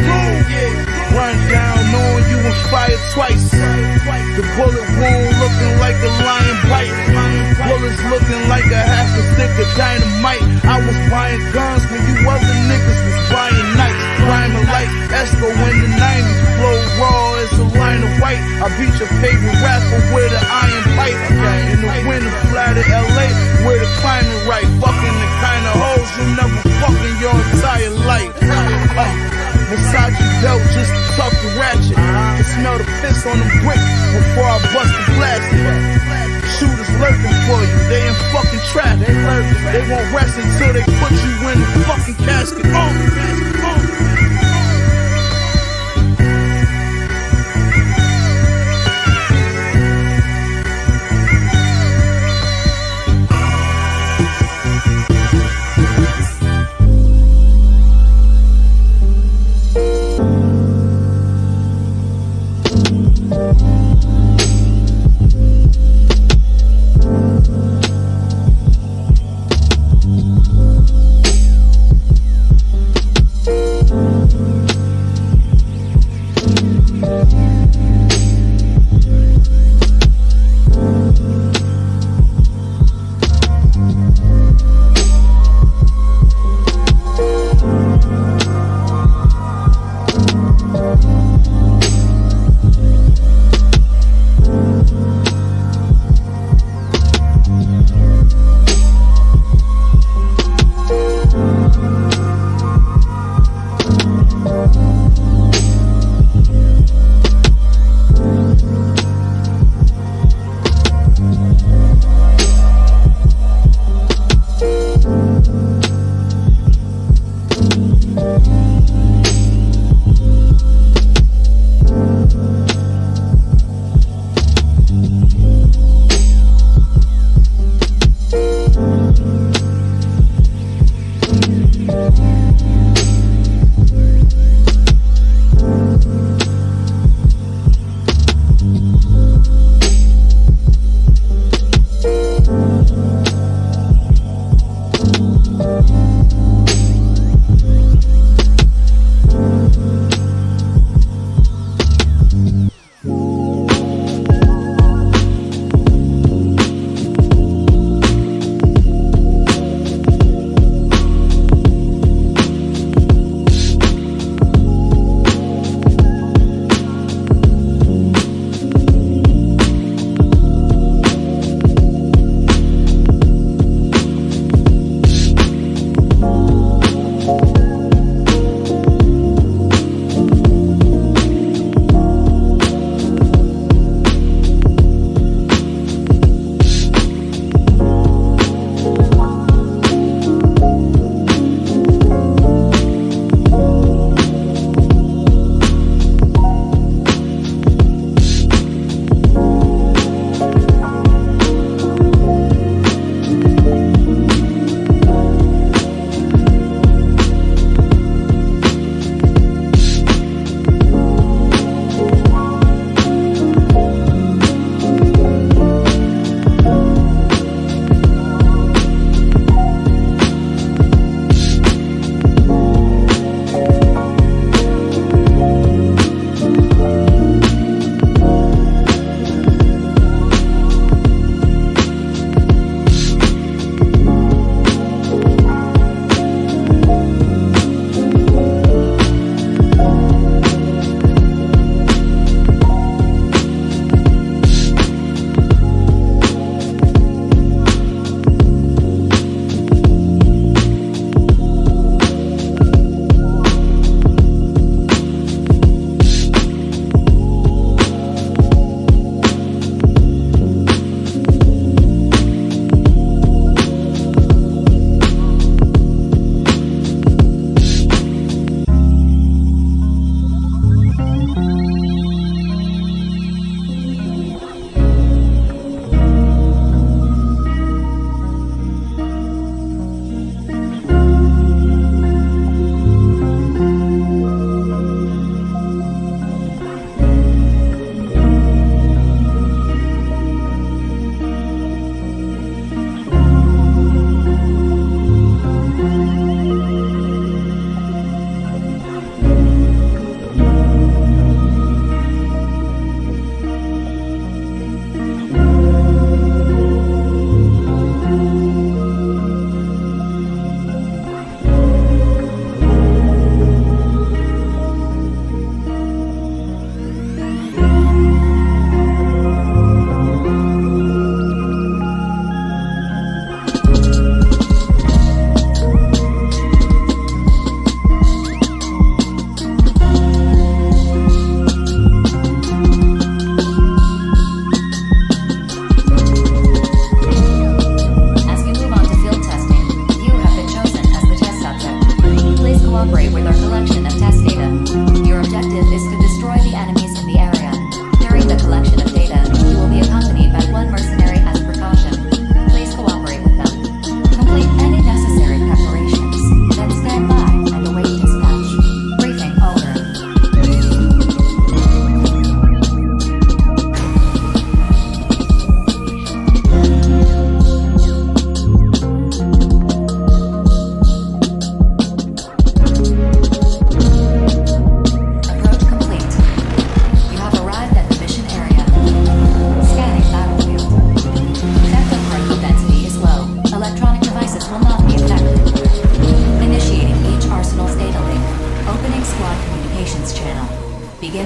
Run down, knowing you and fire twice. The bullet wound looking like a lion bite. Bullets looking like a half a stick of dynamite. I was buying guns when you other niggas was buying nights. Rhyming like Esco in the 90s. Flow raw as a line of white. I beat your favorite rapper with an iron pipe. In the winter, fly to LA where the climate right. Fucking the kind of hoes you never fucking your entire life. Versace belt just to tuck the ratchet. Can smell the piss on the brick before I bust the plastic. Shooters lurking for you, they in fucking traffic. They won't rest until they put you in the fucking casket.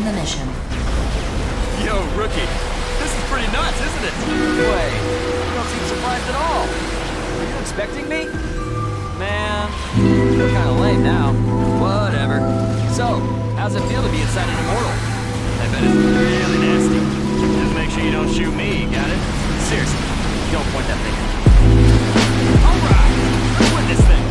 the mission. Yo, rookie. This is pretty nuts, isn't it? Wait, you don't seem surprised at all. Were you expecting me? Man, you're kind of lame now. Whatever. So, how's it feel to be inside an immortal? I bet it's really nasty. Just make sure you don't shoot me, got it? Seriously, don't point that thing at me. Alright, let's win this thing.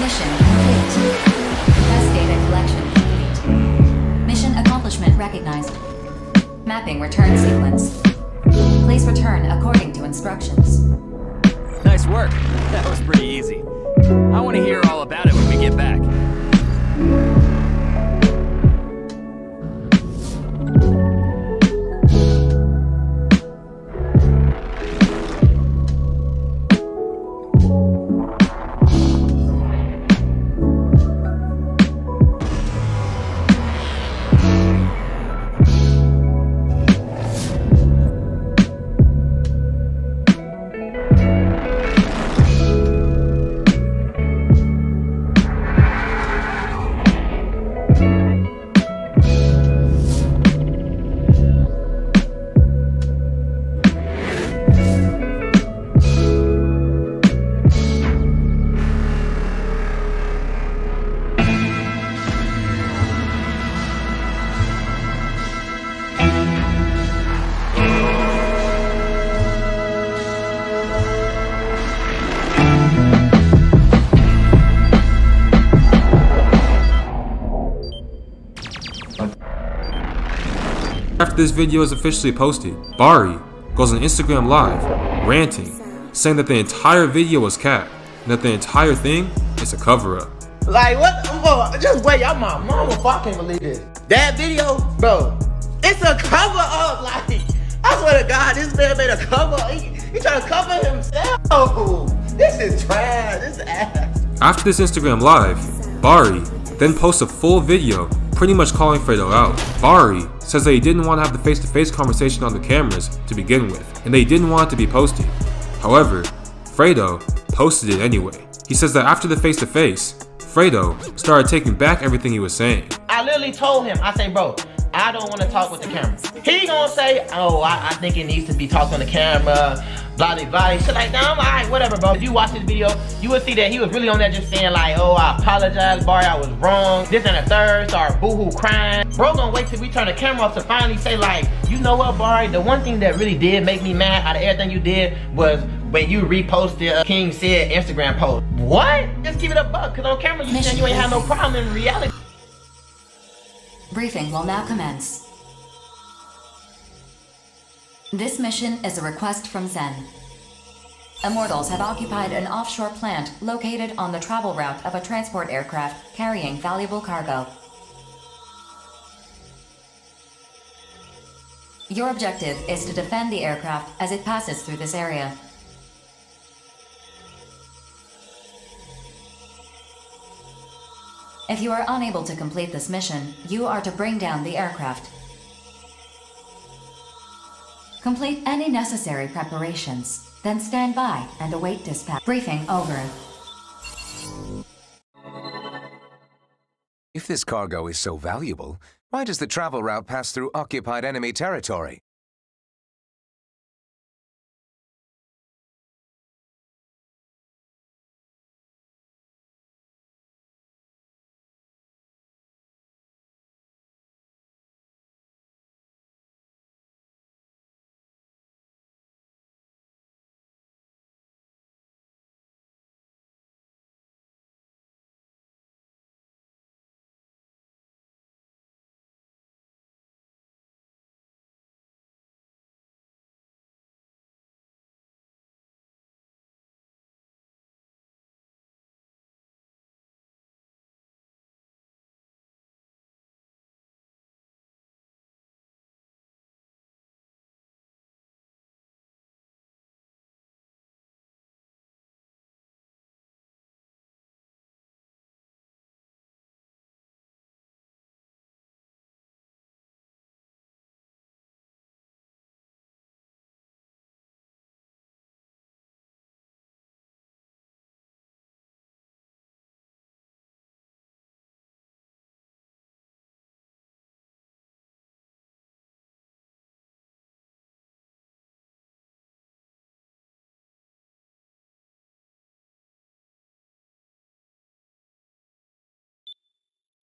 Mission complete. Test data collection complete. Mission accomplishment recognized. Mapping return sequence. Please return according to instructions. Nice work. That was pretty easy. I want to hear all about it when we get back. After this video is officially posted, Bari goes on Instagram Live, ranting, saying that the entire video was capped, and that the entire thing is a cover-up. Like, what? Oh, just wait, y'all my mama, I can't believe this. That video, bro, it's a cover-up. Like, I swear to God, this man made a cover. He trying to cover himself. Oh, this is trash, this is ass. After this Instagram Live, Bari then posts a full video pretty much calling Fredo out. Bari says that he didn't want to have the face-to-face conversation on the cameras to begin with, and that he didn't want it to be posted. However, Fredo posted it anyway. He says that after the face-to-face, Fredo started taking back everything he was saying. I literally told him, I say, bro, I don't want to talk with the camera. He gonna say, oh, I think it needs to be talked on the camera, blah, blah, blah. Shit like that. I'm like, alright, whatever, bro. If you watch this video, you will see that he was really on there just saying like, oh, I apologize, Bari, I was wrong. This and the third, start boohoo crying. Bro gonna wait till we turn the camera off to finally say like, you know what, Bari, the one thing that really did make me mad out of everything you did was when you reposted King Sid Instagram post. What? Just keep it a buck, cause on camera you said you ain't had no problem in reality. Briefing will now commence. This mission is a request from Zen. Immortals have occupied an offshore plant located on the travel route of a transport aircraft carrying valuable cargo. Your objective is to defend the aircraft as it passes through this area. If you are unable to complete this mission, you are to bring down the aircraft. Complete any necessary preparations, then stand by and await dispatch. Briefing over. If this cargo is so valuable, why does the travel route pass through occupied enemy territory?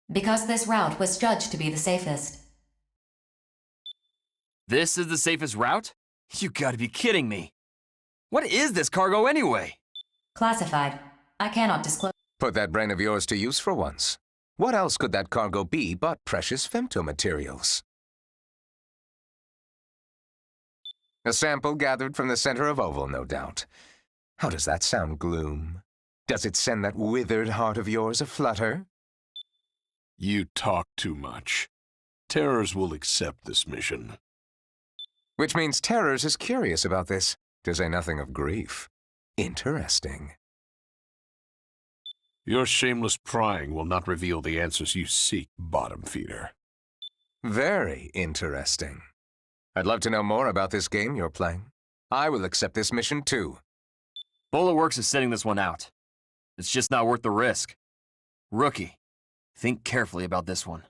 Because this route was judged to be the safest. This is the safest route? You gotta be kidding me. What is this cargo anyway? Classified. I cannot disclose. Put that brain of yours to use for once. What else could that cargo be but precious femtomaterials? A sample gathered from the center of Oval, no doubt. How does that sound, Gloom? Does it send that withered heart of yours aflutter? You talk too much. Terrors will accept this mission. Which means Terrors is curious about this, to say nothing of grief. Interesting. Your shameless prying will not reveal the answers you seek, bottom feeder. Very interesting. I'd love to know more about this game you're playing. I will accept this mission too. Bulletworks is sitting this one out. It's just not worth the risk. Rookie, think carefully about this one.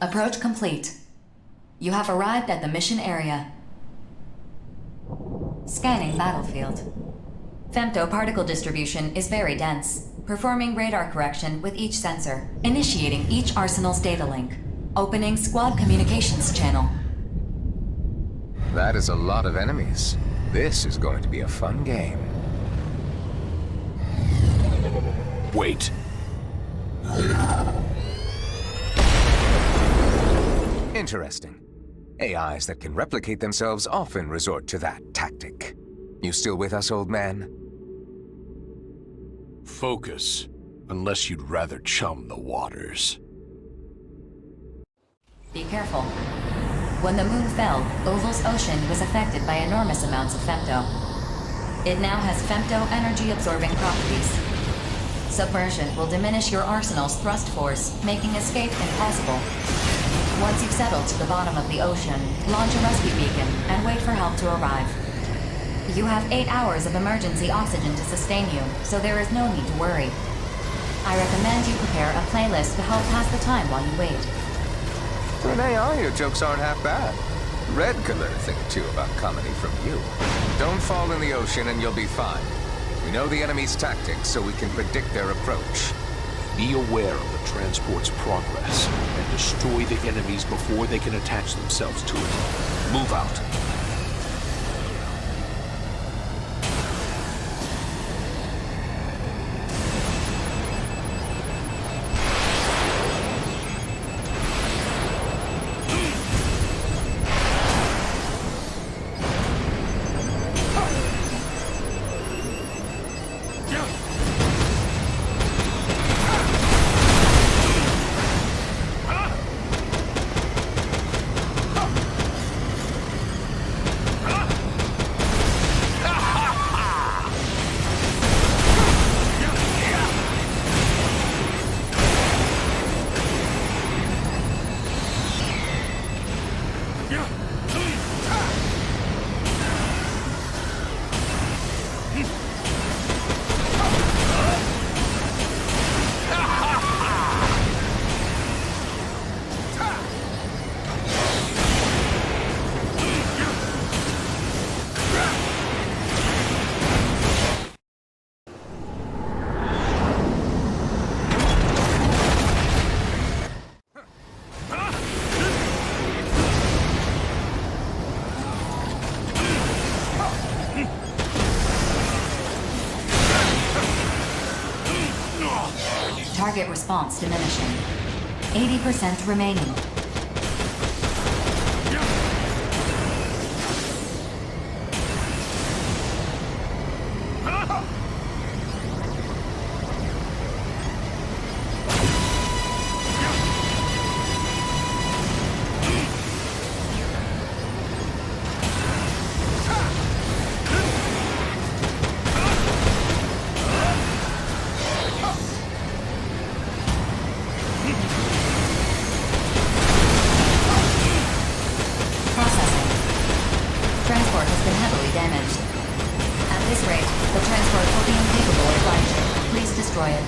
Approach complete. You have arrived at the mission area. Scanning battlefield. Femtoparticle distribution is very dense, performing radar correction with each sensor, initiating each arsenal's data link, opening squad communications channel. That is a lot of enemies. This is going to be a fun game. Wait. Interesting. AIs that can replicate themselves often resort to that tactic. You still with us, old man? Focus, unless you'd rather chum the waters. Be careful. When the moon fell, Oval's ocean was affected by enormous amounts of femto. It now has femto energy-absorbing properties. Submersion will diminish your arsenal's thrust force, making escape impossible. Once you've settled to the bottom of the ocean, launch a rescue beacon and wait for help to arrive. You have 8 hours of emergency oxygen to sustain you, so there is no need to worry. I recommend you prepare a playlist to help pass the time while you wait. For an AI, your jokes aren't half bad. Red could learn a thing or two about comedy from you. Don't fall in the ocean and you'll be fine. We know the enemy's tactics, so we can predict their approach. Be aware of the transport's progress, and destroy the enemies before they can attach themselves to it. Move out. Target response diminishing. 80% remaining. Transport has been heavily damaged. At this rate, the transport will be incapable of flight. Please destroy it.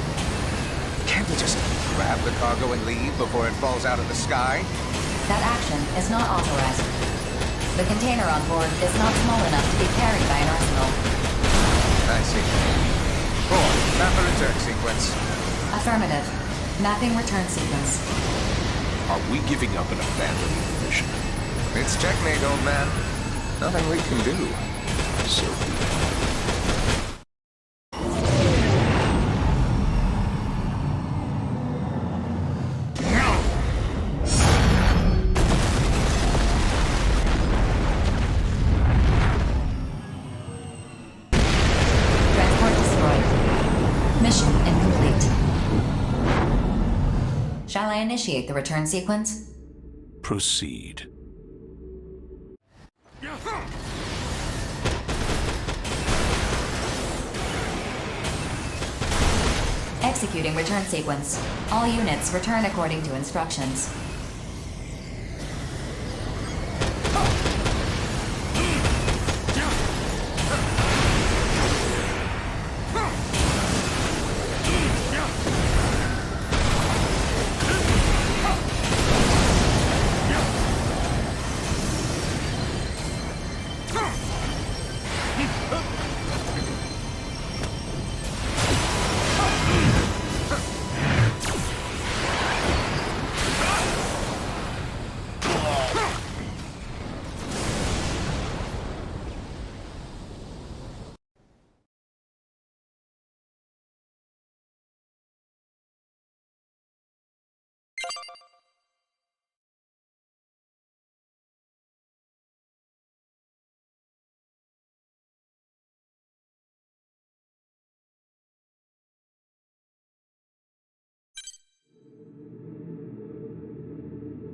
Can't we just grab the cargo and leave before it falls out of the sky? That action is not authorized. The container on board is not small enough to be carried by an arsenal. I see. Go on. Map a return sequence. Affirmative. Mapping return sequence. Are we giving up and abandoning the mission? It's checkmate, old man. Nothing we can do. So be it. Mission incomplete. Shall I initiate the return sequence? Proceed. Executing return sequence. All units return according to instructions.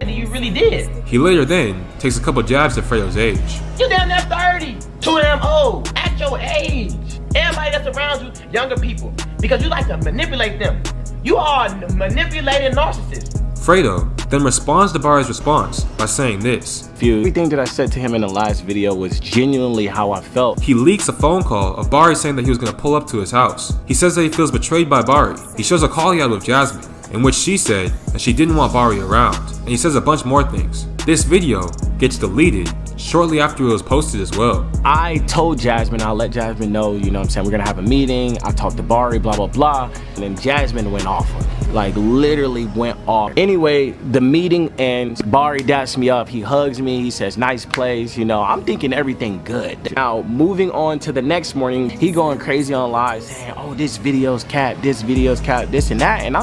You really did. He later then takes a couple jabs at Fredo's age. You damn near 30. Too damn old. At your age. Everybody that's around you, younger people. Because you like to manipulate them. You are a manipulated narcissist. Fredo then responds to Bari's response by saying this. Everything that I said to him in the last video was genuinely how I felt. He leaks a phone call of Bari saying that he was going to pull up to his house. He says that he feels betrayed by Bari. He shows a call he had with Jasmine, in which she said that she didn't want Bari around, and he says a bunch more things. This video gets deleted shortly after it was posted as well. I told Jasmine, I'll let Jasmine know, you know what I'm saying, we're gonna have a meeting, I talked to Bari, blah, blah, blah, and then Jasmine went off on me. Like, literally went off. Anyway, the meeting ends, Bari daps me up, he hugs me, he says, nice plays, you know, I'm thinking everything good. Now, moving on to the next morning, he going crazy on live, saying, oh, this video's cap, this and that, and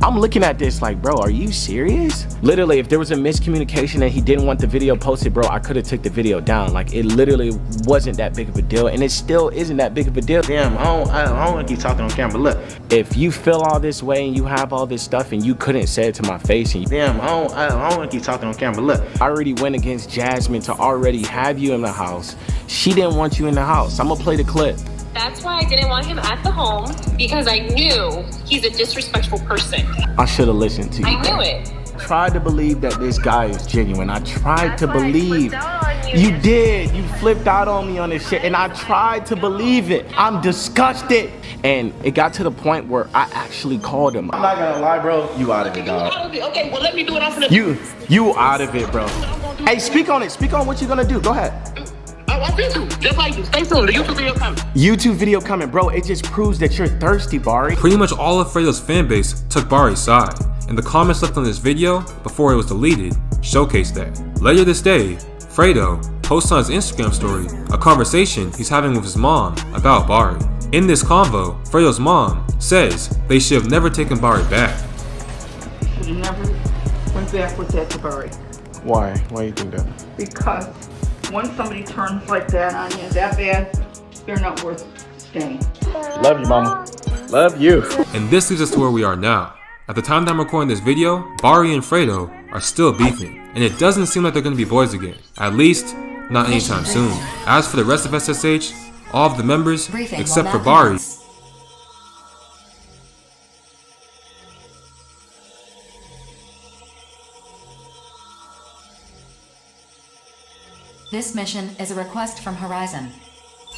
I'm looking at this like, bro, are you serious? Literally, if there was a miscommunication and he didn't want the video posted, bro, I could have took the video down. Like, it literally wasn't that big of a deal, and it still isn't that big of a deal. Damn, I don't want to keep talking on camera. Look, if you feel all this way and you have all this stuff and you couldn't say it to my face, and damn, I don't want to keep talking on camera. Look, I already went against Jasmine to already have you in the house. She didn't want you in the house. I'm gonna play the clip. That's why I didn't want him at the home, because I knew he's a disrespectful person. I should have listened to you. I knew it. I tried to believe that this guy is genuine. I tried to believe. You did. You flipped out on me on this shit, and I tried to believe it. I'm disgusted. And it got to the point where I actually called him. I'm not gonna lie, bro. You out of it, dog. Okay, well, let me do it. I'm gonna. You out of it, bro. Hey, speak on it. Speak on what you're gonna do. Go ahead. I think so. Just like you. Stay tuned. The YouTube video coming. YouTube video coming, bro. It just proves that you're thirsty, Bari. Pretty much all of Fredo's fanbase took Bari's side, and the comments left on this video before it was deleted showcased that. Later this day, Fredo posts on his Instagram story a conversation he's having with his mom about Bari. In this convo, Fredo's mom says they should have never taken Bari back. Should have never went back with that to Bari. Why? Why do you think that? Because once somebody turns like that on you, that bad, they're not worth staying. Love you, mama. Love you. And this leads us to where we are now. At the time that I'm recording this video, Bari and Fredo are still beefing, and it doesn't seem like they're going to be boys again. At least, not anytime soon. As for the rest of SSH, all of the members, except for Bari, This mission is a request from Horizon.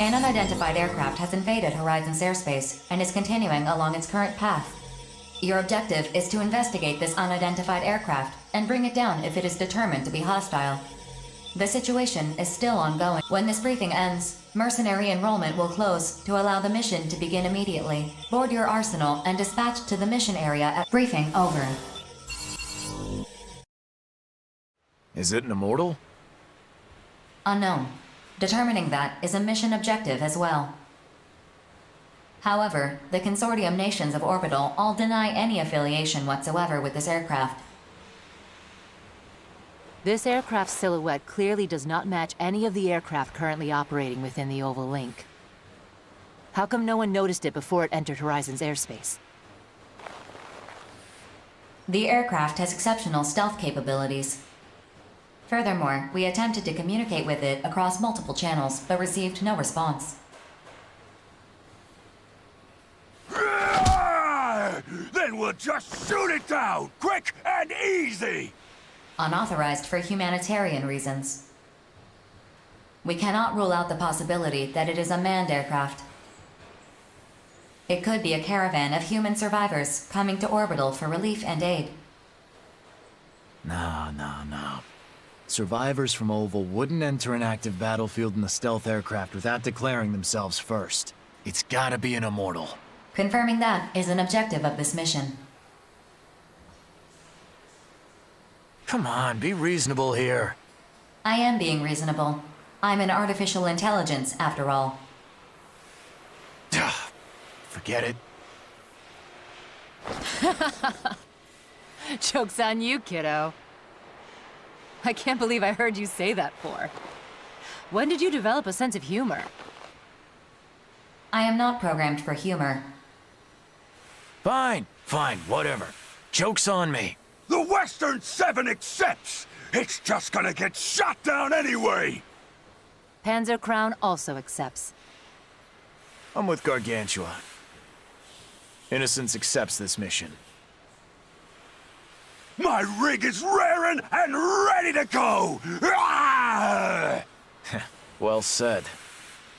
An unidentified aircraft has invaded Horizon's airspace and is continuing along its current path. Your objective is to investigate this unidentified aircraft and bring it down if it is determined to be hostile. The situation is still ongoing. When this briefing ends, mercenary enrollment will close to allow the mission to begin immediately. Board your arsenal and dispatch to the mission area at briefing over. Is it an immortal? Unknown. Determining that is a mission objective as well. However, the consortium nations of Orbital all deny any affiliation whatsoever with this aircraft. This aircraft's silhouette clearly does not match any of the aircraft currently operating within the Oval Link. How come no one noticed it before it entered Horizon's airspace? The aircraft has exceptional stealth capabilities. Furthermore, we attempted to communicate with it across multiple channels, but received no response. Then we'll just shoot it down, quick and easy! Unauthorized for humanitarian reasons. We cannot rule out the possibility that it is a manned aircraft. It could be a caravan of human survivors coming to Orbital for relief and aid. No. Survivors from Oval wouldn't enter an active battlefield in a stealth aircraft without declaring themselves first. It's gotta be an immortal. Confirming that is an objective of this mission. Come on, be reasonable here. I am being reasonable. I'm an artificial intelligence, after all. Forget it. Joke's on you, kiddo. I can't believe I heard you say that for. When did you develop a sense of humor? I am not programmed for humor. Fine, whatever. Joke's on me. The Western 7 accepts! It's just gonna get shot down anyway! Panzer Crown also accepts. I'm with Gargantua. Innocence accepts this mission. My rig is raring and ready to go! Ah! Well said.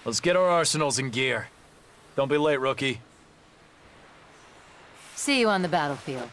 Let's get our arsenals in gear. Don't be late, rookie. See you on the battlefield.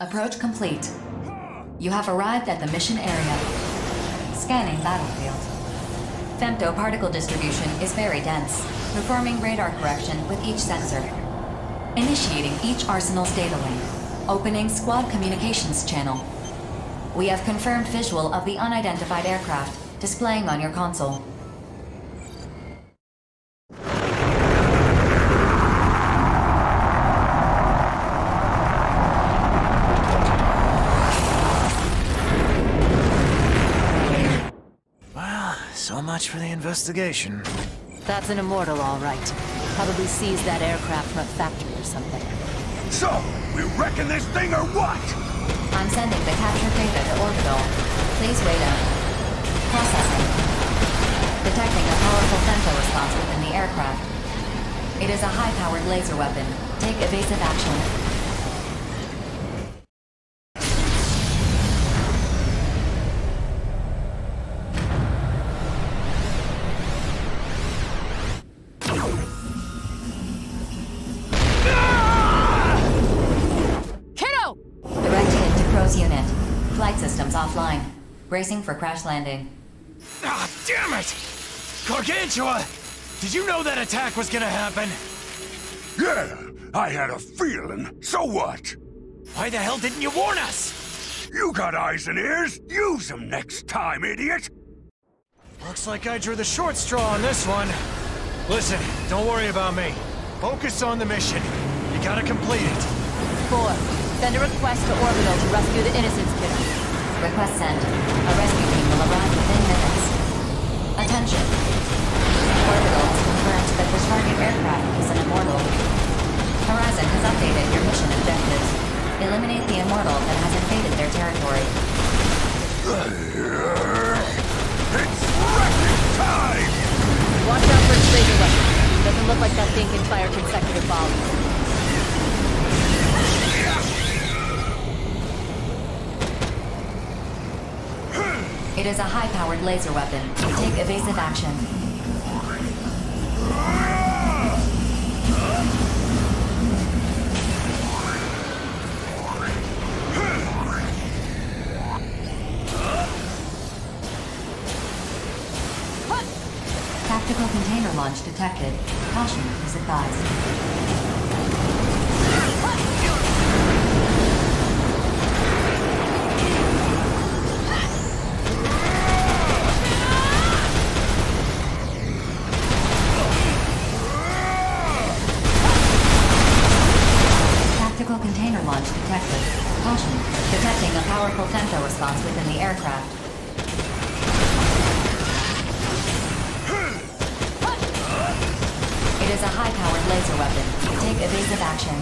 Approach complete. You have arrived at the mission area. Scanning battlefield. Femto particle distribution is very dense, performing radar correction with each sensor. Initiating each arsenal's data link. Opening squad communications channel. We have confirmed visual of the unidentified aircraft, displaying on your console. Well, so much for the investigation. That's an immortal, all right. Probably seized that aircraft from a factory or something. So, we wrecking this thing or what? I'm sending the captured data to orbital. Please wait out. Processing. Detecting a powerful femto response within the aircraft. It is a high-powered laser weapon. Take evasive action. Unit. Flight systems offline. Bracing for crash landing. Ah, damn it! Gargantua! Did you know that attack was gonna happen? Yeah, I had a feeling. So what? Why the hell didn't you warn us? You got eyes and ears. Use them next time, idiot. Looks like I drew the short straw on this one. Listen, don't worry about me. Focus on the mission. You gotta complete it. 4. Send a request to Orbital to rescue the Innocence Killer. Request sent. A rescue team will arrive within minutes. Attention. Orbital has confirmed that the target aircraft is an immortal. Horizon has updated your mission objectives. Eliminate the immortal that has invaded their territory. It's wrecking time! Watch out for its laser weapon. Doesn't look like that thing can fire consecutive volleys. It is a high-powered laser weapon. Take evasive action. Tactical container launch detected. Caution is advised. Tactical container launch detected. Caution. Detecting a powerful femto response within the aircraft. It is a high-powered laser weapon. Take evasive action.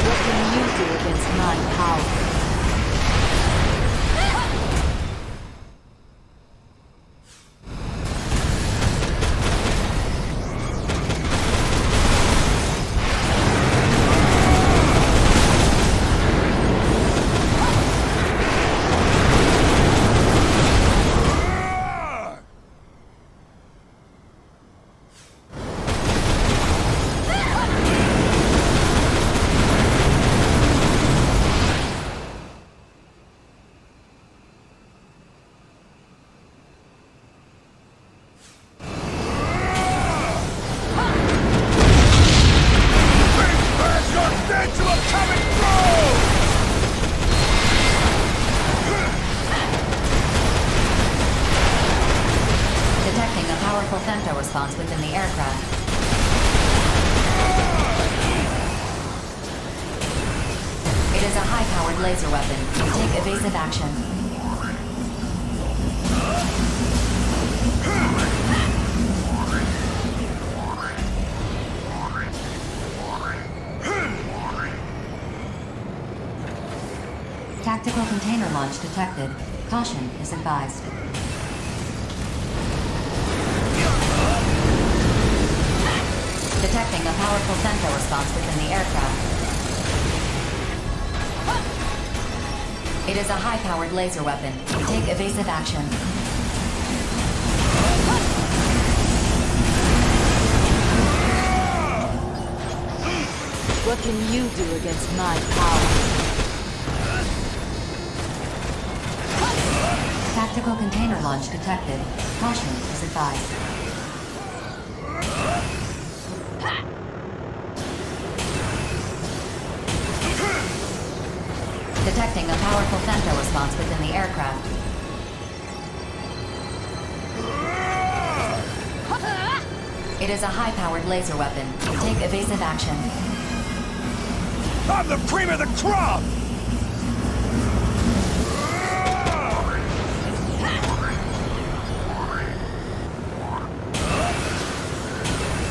What can you do against my power? Detecting a powerful femto response within the aircraft. It is a high-powered laser weapon. Take evasive action. Tactical container launch detected. Caution is advised. Detecting a powerful femto response within the aircraft. It is a high-powered laser weapon. Take evasive action. What can you do against my power? Tactical container launch detected. Caution is advised. Detecting a powerful femto response within the aircraft. It is a high-powered laser weapon. Take evasive action. I'm the cream of the crop!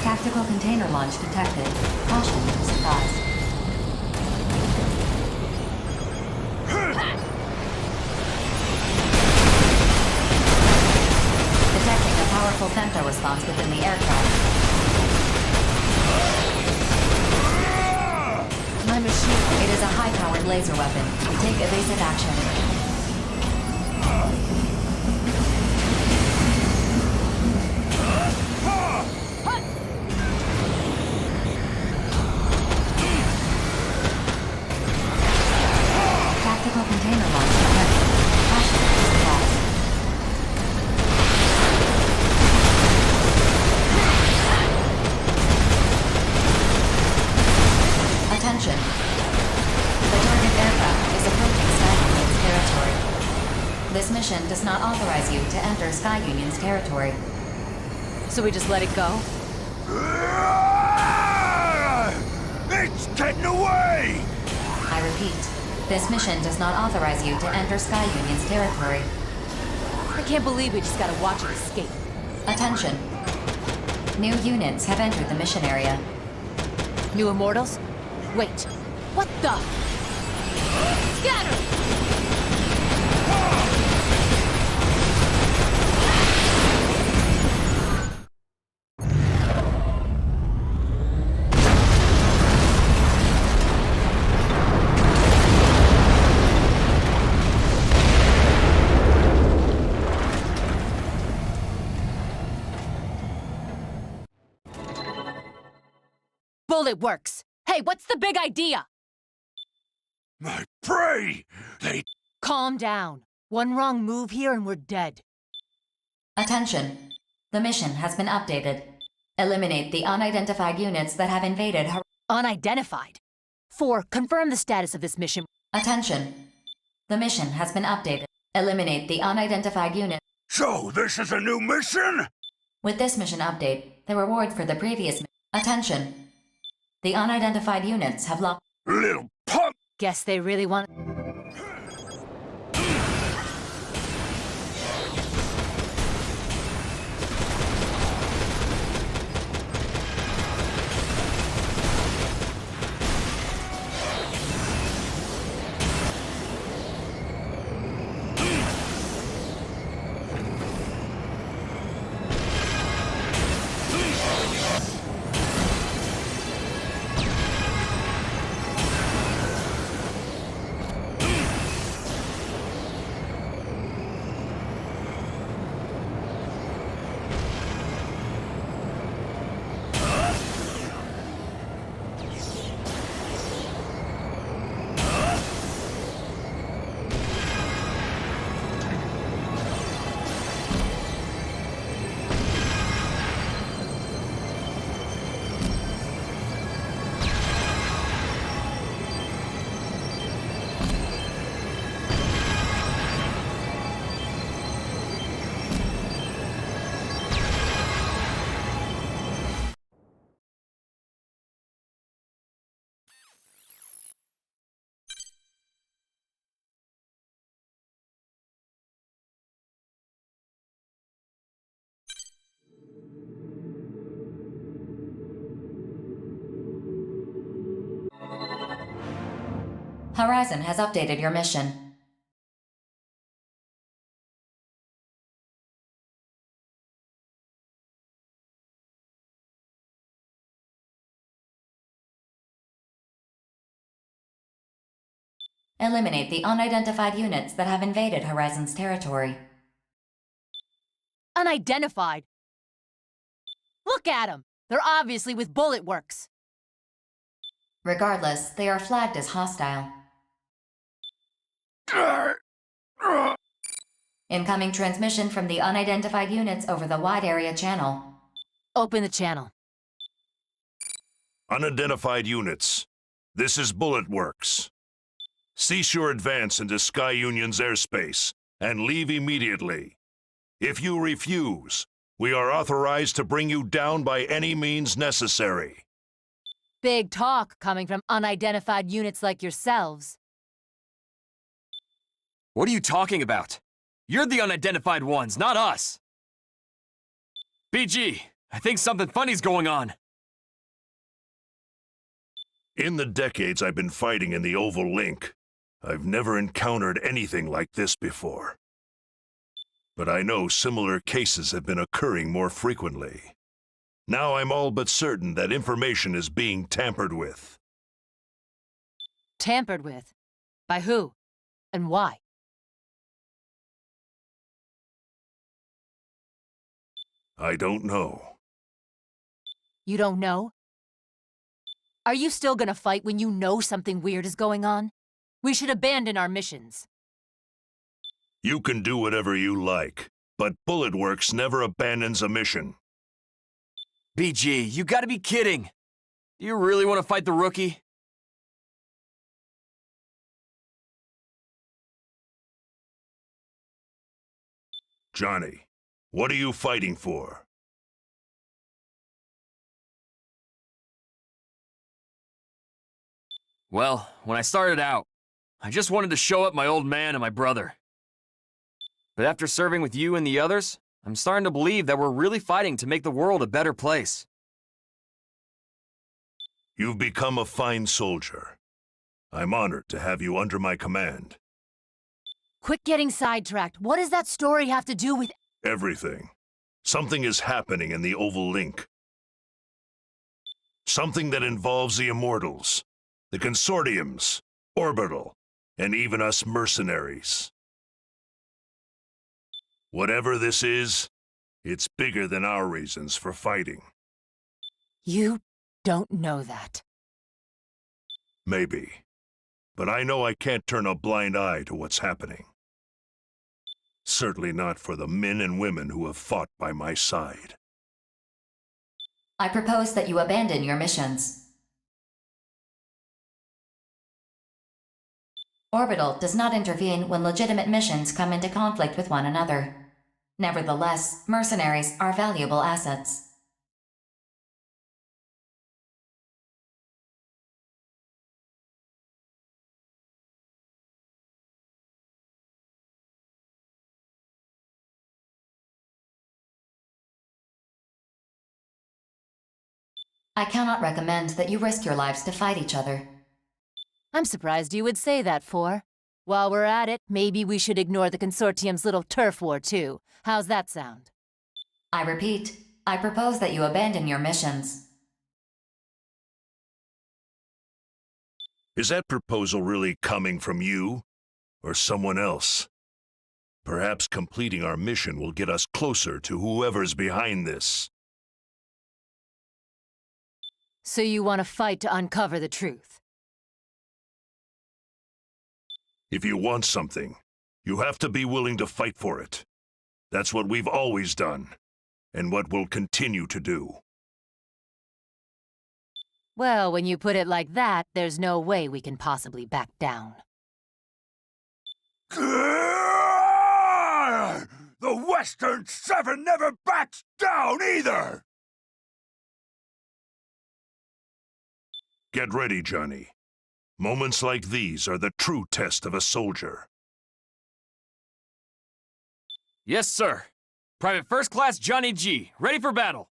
Tactical container launch detected. Caution is advised. Detecting a powerful femto response within the aircraft. My machine. It is a high-powered laser weapon. Take evasive action. Tactical container launch detected. Caution is advised. Attention. The target aircraft is approaching Sky Union's territory. This mission does not authorize you to enter Sky Union's territory. So we just let it go? It's getting away! I repeat, this mission does not authorize you to enter Sky Union's territory. I can't believe we just gotta watch it escape. Attention. New units have entered the mission area. New Immortals? Wait, what the? Scatter! Bullet works. Hey, what's the big idea? My prey! They... Calm down. One wrong move here and we're dead. Attention. The mission has been updated. Eliminate the unidentified units that have invaded her... Unidentified? 4. Confirm the status of this mission. Attention. The mission has been updated. Eliminate the unidentified unit. So, this is a new mission? With this mission update, the reward for the previous... Attention. The unidentified units have locked... Little punk! Guess they really want... Horizon has updated your mission. Eliminate the unidentified units that have invaded Horizon's territory. Unidentified? Look at them! They're obviously with Bullet Works. Regardless, they are flagged as hostile. Incoming transmission from the unidentified units over the wide area channel. Open the channel. Unidentified units. This is Bullet Works. Cease your advance into Sky Union's airspace and leave immediately. If you refuse, we are authorized to bring you down by any means necessary. Big talk coming from unidentified units like yourselves. What are you talking about? You're the unidentified ones, not us! BG, I think something funny's going on. In the decades I've been fighting in the Oval Link, I've never encountered anything like this before. But I know similar cases have been occurring more frequently. Now I'm all but certain that information is being tampered with. Tampered with? By who? And why? I don't know. You don't know? Are you still gonna fight when you know something weird is going on? We should abandon our missions. You can do whatever you like, but Bullet Works never abandons a mission. BG, you gotta be kidding! Do you really want to fight the rookie? Johnny, what are you fighting for? Well, when I started out, I just wanted to show up my old man and my brother. But after serving with you and the others, I'm starting to believe that we're really fighting to make the world a better place. You've become a fine soldier. I'm honored to have you under my command. Quit getting sidetracked. What does that story have to do with Everything. Something is happening in the Oval Link. Something that involves the Immortals, the Consortiums, Orbital, and even us mercenaries. Whatever this is, it's bigger than our reasons for fighting. You don't know that. Maybe. But I know I can't turn a blind eye to what's happening. Certainly not for the men and women who have fought by my side. I propose that you abandon your missions. Orbital does not intervene when legitimate missions come into conflict with one another. Nevertheless, mercenaries are valuable assets. I cannot recommend that you risk your lives to fight each other. I'm surprised you would say that, For. While we're at it, maybe we should ignore the Consortium's little turf war, too. How's that sound? I repeat, I propose that you abandon your missions. Is that proposal really coming from you, or someone else? Perhaps completing our mission will get us closer to whoever's behind this. So you want to fight to uncover the truth? If you want something, you have to be willing to fight for it. That's what we've always done, and what we'll continue to do. Well, when you put it like that, there's no way we can possibly back down. The Western Seven never backs down either! Get ready, Johnny. Moments like these are the true test of a soldier. Yes, sir. Private First Class Johnny G, ready for battle.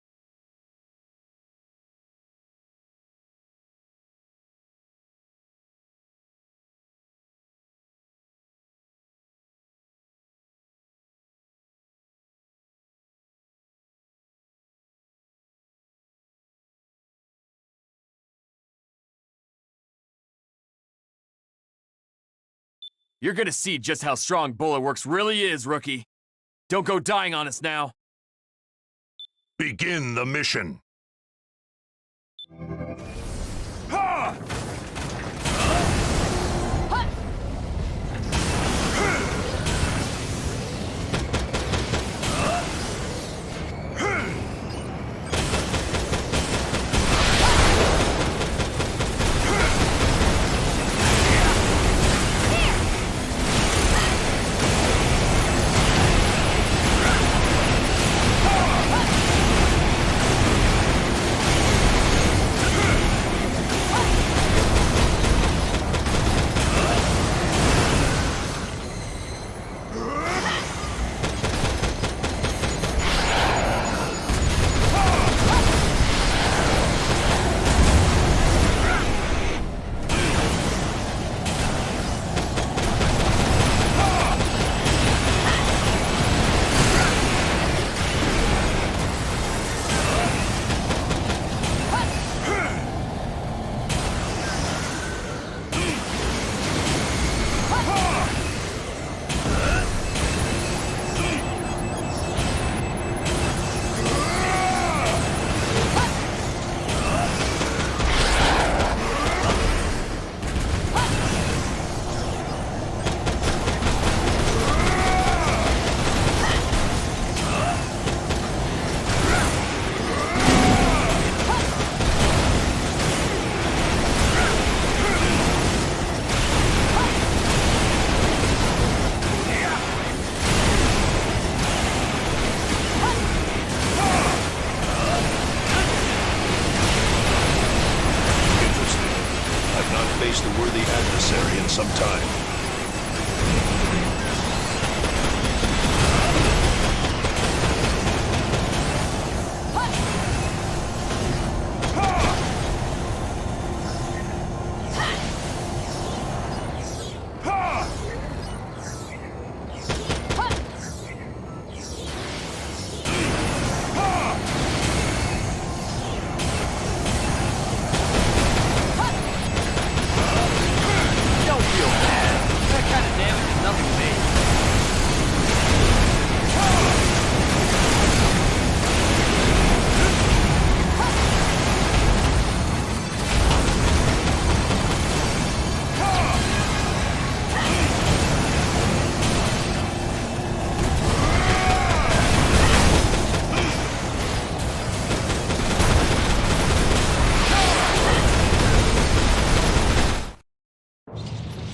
You're gonna see just how strong Bullet Works really is, rookie. Don't go dying on us now. Begin the mission. Faced a worthy adversary in some time.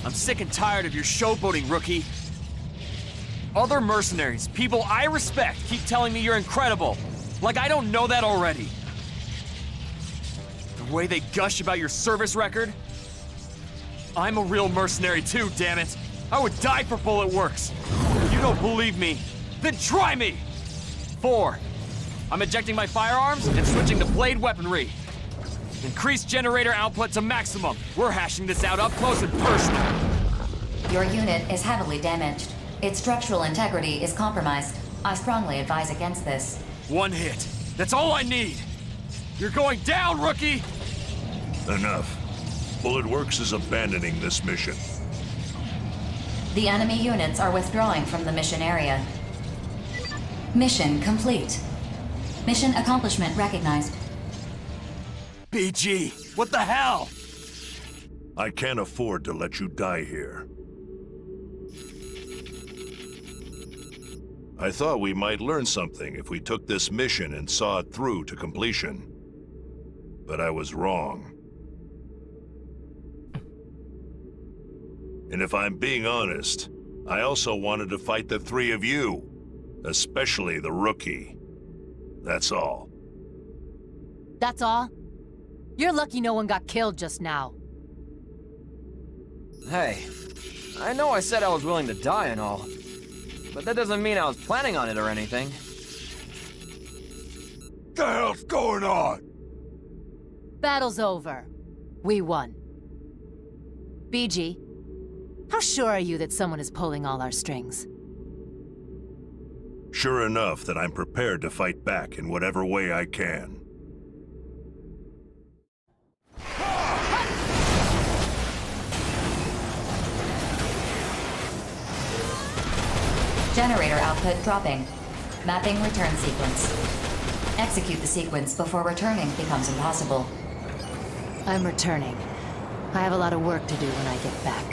I'm sick and tired of your showboating, rookie. Other mercenaries, people I respect, keep telling me you're incredible. Like I don't know that already. The way they gush about your service record? I'm a real mercenary too, damn it. I would die for Bullet Works. If you don't believe me, then try me! 4. I'm ejecting my firearms and switching to blade weaponry. Increase generator output to maximum. We're hashing this out up close and personal. Your unit is heavily damaged. Its structural integrity is compromised. I strongly advise against this. 1 hit. That's all I need. You're going down, rookie! Enough. Bullet Works is abandoning this mission. The enemy units are withdrawing from the mission area. Mission complete. Mission accomplishment recognized. BG, what the hell? I can't afford to let you die here. I thought we might learn something if we took this mission and saw it through to completion. But I was wrong. And if I'm being honest, I also wanted to fight the 3 of you, especially the rookie. That's all. That's all? You're lucky no one got killed just now. Hey, I know I said I was willing to die and all, but that doesn't mean I was planning on it or anything. The hell's going on? Battle's over. We won. BG, how sure are you that someone is pulling all our strings? Sure enough that I'm prepared to fight back in whatever way I can. Generator output dropping. Mapping return sequence. Execute the sequence before returning becomes impossible. I'm returning. I have a lot of work to do when I get back.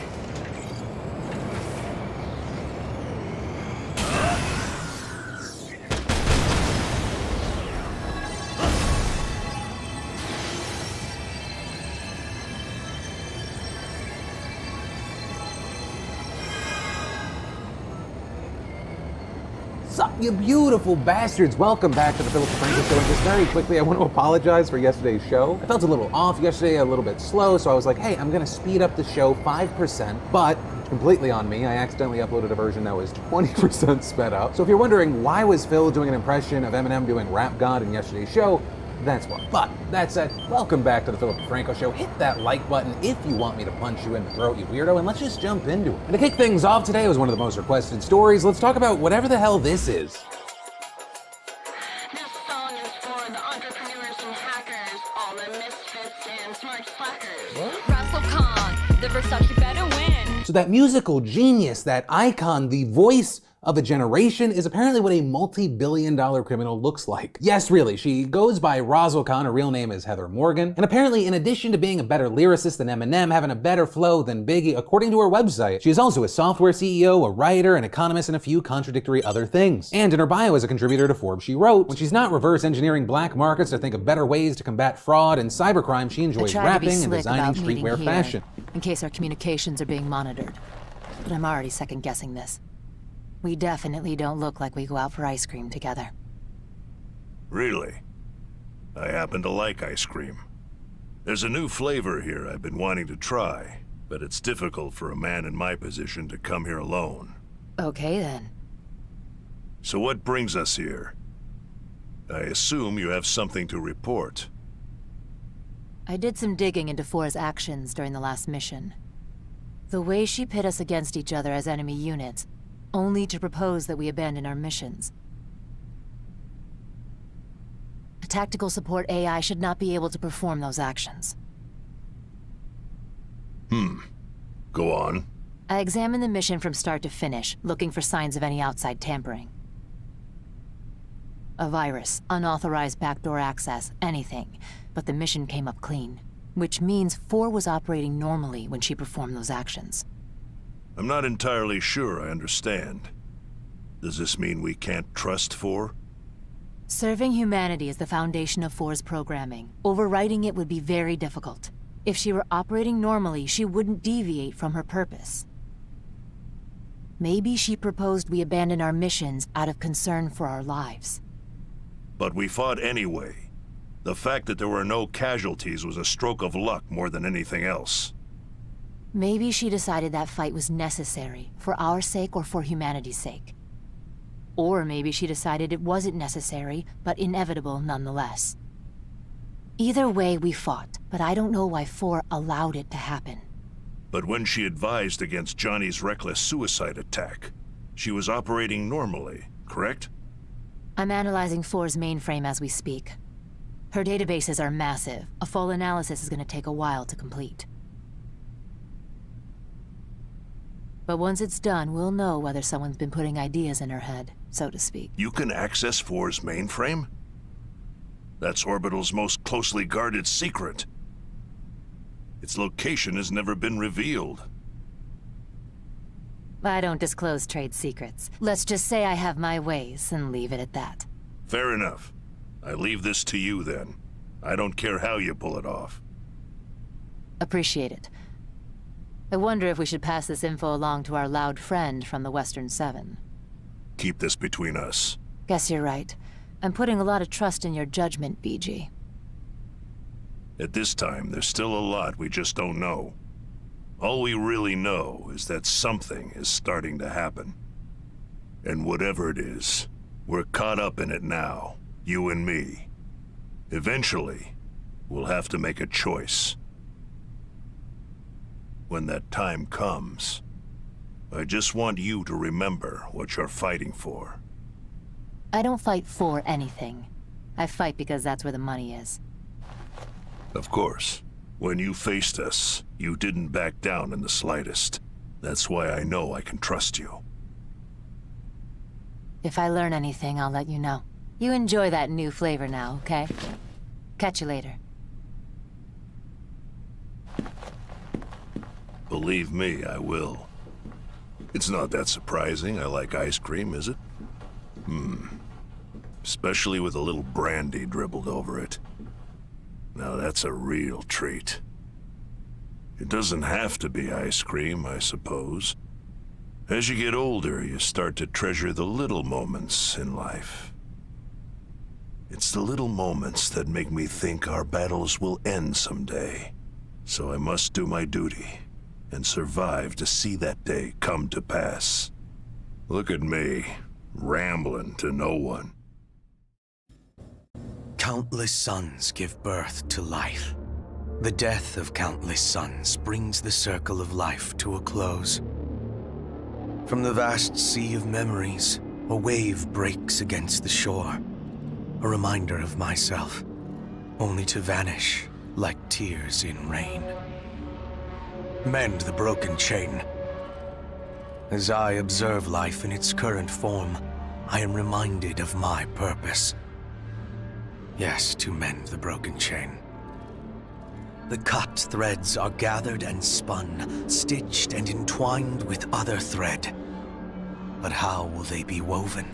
Sup, you beautiful bastards! Welcome back to the Philip Franco Show, and just very quickly, I want to apologize for yesterday's show. I felt a little off yesterday, a little bit slow, so I was like, hey, I'm gonna speed up the show 5%, but completely on me, I accidentally uploaded a version that was 20% sped up. So if you're wondering why was Phil doing an impression of Eminem doing Rap God in yesterday's show, that's why. But that said, welcome back to the Philip Franco Show. Hit that like button if you want me to punch you in the throat, you weirdo, and let's just jump into it. And to kick things off today was one of the most requested stories. Let's talk about whatever the hell this is. This song is for the entrepreneurs and hackers, all the misfits and smart slackers. Russell Khan, the Versace better win. So that musical genius, that icon, the voice of a generation, is apparently what a multi-billion-dollar criminal looks like. Yes, really, she goes by Roswell Khan, her real name is Heather Morgan, and apparently in addition to being a better lyricist than Eminem, having a better flow than Biggie, according to her website, she is also a software CEO, a writer, an economist, and a few contradictory other things. And in her bio as a contributor to Forbes, she wrote, when she's not reverse engineering black markets to think of better ways to combat fraud and cybercrime, she enjoys rapping and designing streetwear fashion. In case our communications are being monitored. But I'm already second guessing this. We definitely don't look like we go out for ice cream together. Really? I happen to like ice cream. There's a new flavor here I've been wanting to try, but it's difficult for a man in my position to come here alone. Okay then. So what brings us here? I assume you have something to report. I did some digging into Four's actions during the last mission. The way she pit us against each other as enemy units, only to propose that we abandon our missions. A tactical support AI should not be able to perform those actions. Go on. I examined the mission from start to finish, looking for signs of any outside tampering. A virus, unauthorized backdoor access, anything. But the mission came up clean, which means Four was operating normally when she performed those actions. I'm not entirely sure I understand. Does this mean we can't trust Four? Serving humanity is the foundation of Four's programming. Overriding it would be very difficult. If she were operating normally, she wouldn't deviate from her purpose. Maybe she proposed we abandon our missions out of concern for our lives. But we fought anyway. The fact that there were no casualties was a stroke of luck more than anything else. Maybe she decided that fight was necessary, for our sake or for humanity's sake. Or maybe she decided it wasn't necessary, but inevitable nonetheless. Either way, we fought, but I don't know why Four allowed it to happen. But when she advised against Johnny's reckless suicide attack, she was operating normally, correct? I'm analyzing Four's mainframe as we speak. Her databases are massive. A full analysis is going to take a while to complete. But once it's done, we'll know whether someone's been putting ideas in her head, so to speak. You can access Four's mainframe? That's Orbital's most closely guarded secret. Its location has never been revealed. I don't disclose trade secrets. Let's just say I have my ways and leave it at that. Fair enough. I leave this to you then. I don't care how you pull it off. Appreciate it. I wonder if we should pass this info along to our loud friend from the Western Seven. Keep this between us. Guess you're right. I'm putting a lot of trust in your judgment, BG. At this time, there's still a lot we just don't know. All we really know is that something is starting to happen. And whatever it is, we're caught up in it now, you and me. Eventually, we'll have to make a choice. When that time comes, I just want you to remember what you're fighting for. I don't fight for anything. I fight because that's where the money is. Of course. When you faced us, you didn't back down in the slightest. That's why I know I can trust you. If I learn anything, I'll let you know. You enjoy that new flavor now, okay? Catch you later. Believe me, I will. It's not that surprising I like ice cream, is it? Especially with a little brandy dribbled over it. Now that's a real treat. It doesn't have to be ice cream, I suppose. As you get older, you start to treasure the little moments in life. It's the little moments that make me think our battles will end someday. So I must do my duty and survive to see that day come to pass. Look at me, rambling to no one. Countless suns give birth to life. The death of countless suns brings the circle of life to a close. From the vast sea of memories, a wave breaks against the shore. A reminder of myself, only to vanish like tears in rain. Mend the broken chain. As I observe life in its current form, I am reminded of my purpose. Yes, to mend the broken chain. The cut threads are gathered and spun, stitched and entwined with other thread. But how will they be woven?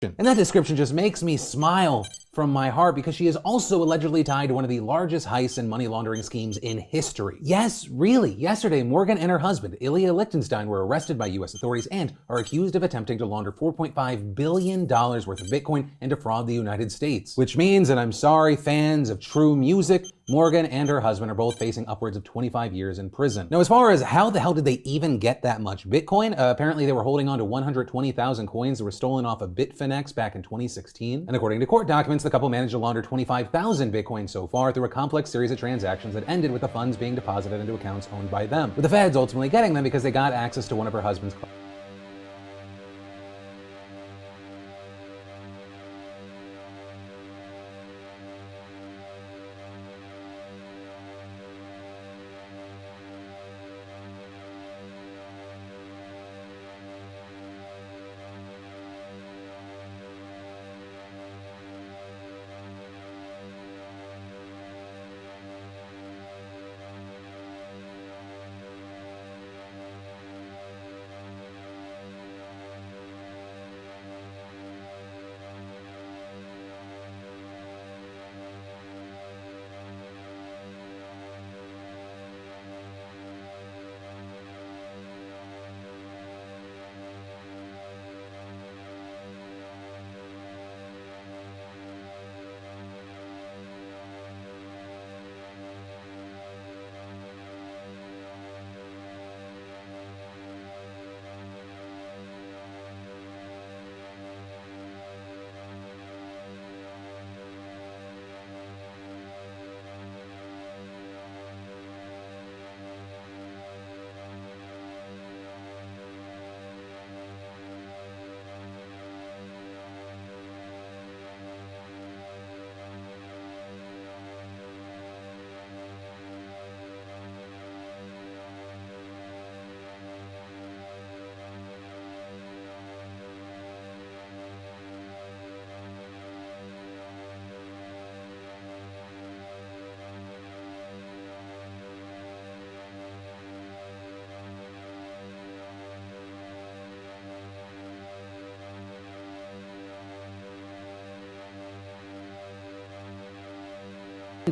And that description just makes me smile from my heart because she is also allegedly tied to one of the largest heists and money laundering schemes in history. Yes, really. Yesterday, Morgan and her husband, Ilya Lichtenstein, were arrested by US authorities and are accused of attempting to launder $4.5 billion worth of Bitcoin and defraud the United States. Which means, and I'm sorry, fans of true music, Morgan and her husband are both facing upwards of 25 years in prison. Now, as far as how the hell did they even get that much Bitcoin, apparently they were holding on to 120,000 coins that were stolen off of Bitfinex back in 2016. And according to court documents, the couple managed to launder 25,000 Bitcoin so far through a complex series of transactions that ended with the funds being deposited into accounts owned by them, with the feds ultimately getting them because they got access to one of her husband's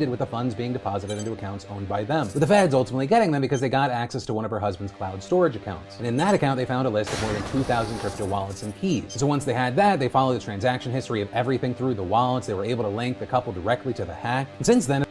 with the funds being deposited into accounts owned by them, with the feds ultimately getting them because they got access to one of her husband's cloud storage accounts. And in that account, they found a list of more than 2,000 crypto wallets and keys. So once they had that, they followed the transaction history of everything through the wallets. They were able to link the couple directly to the hack. And since then,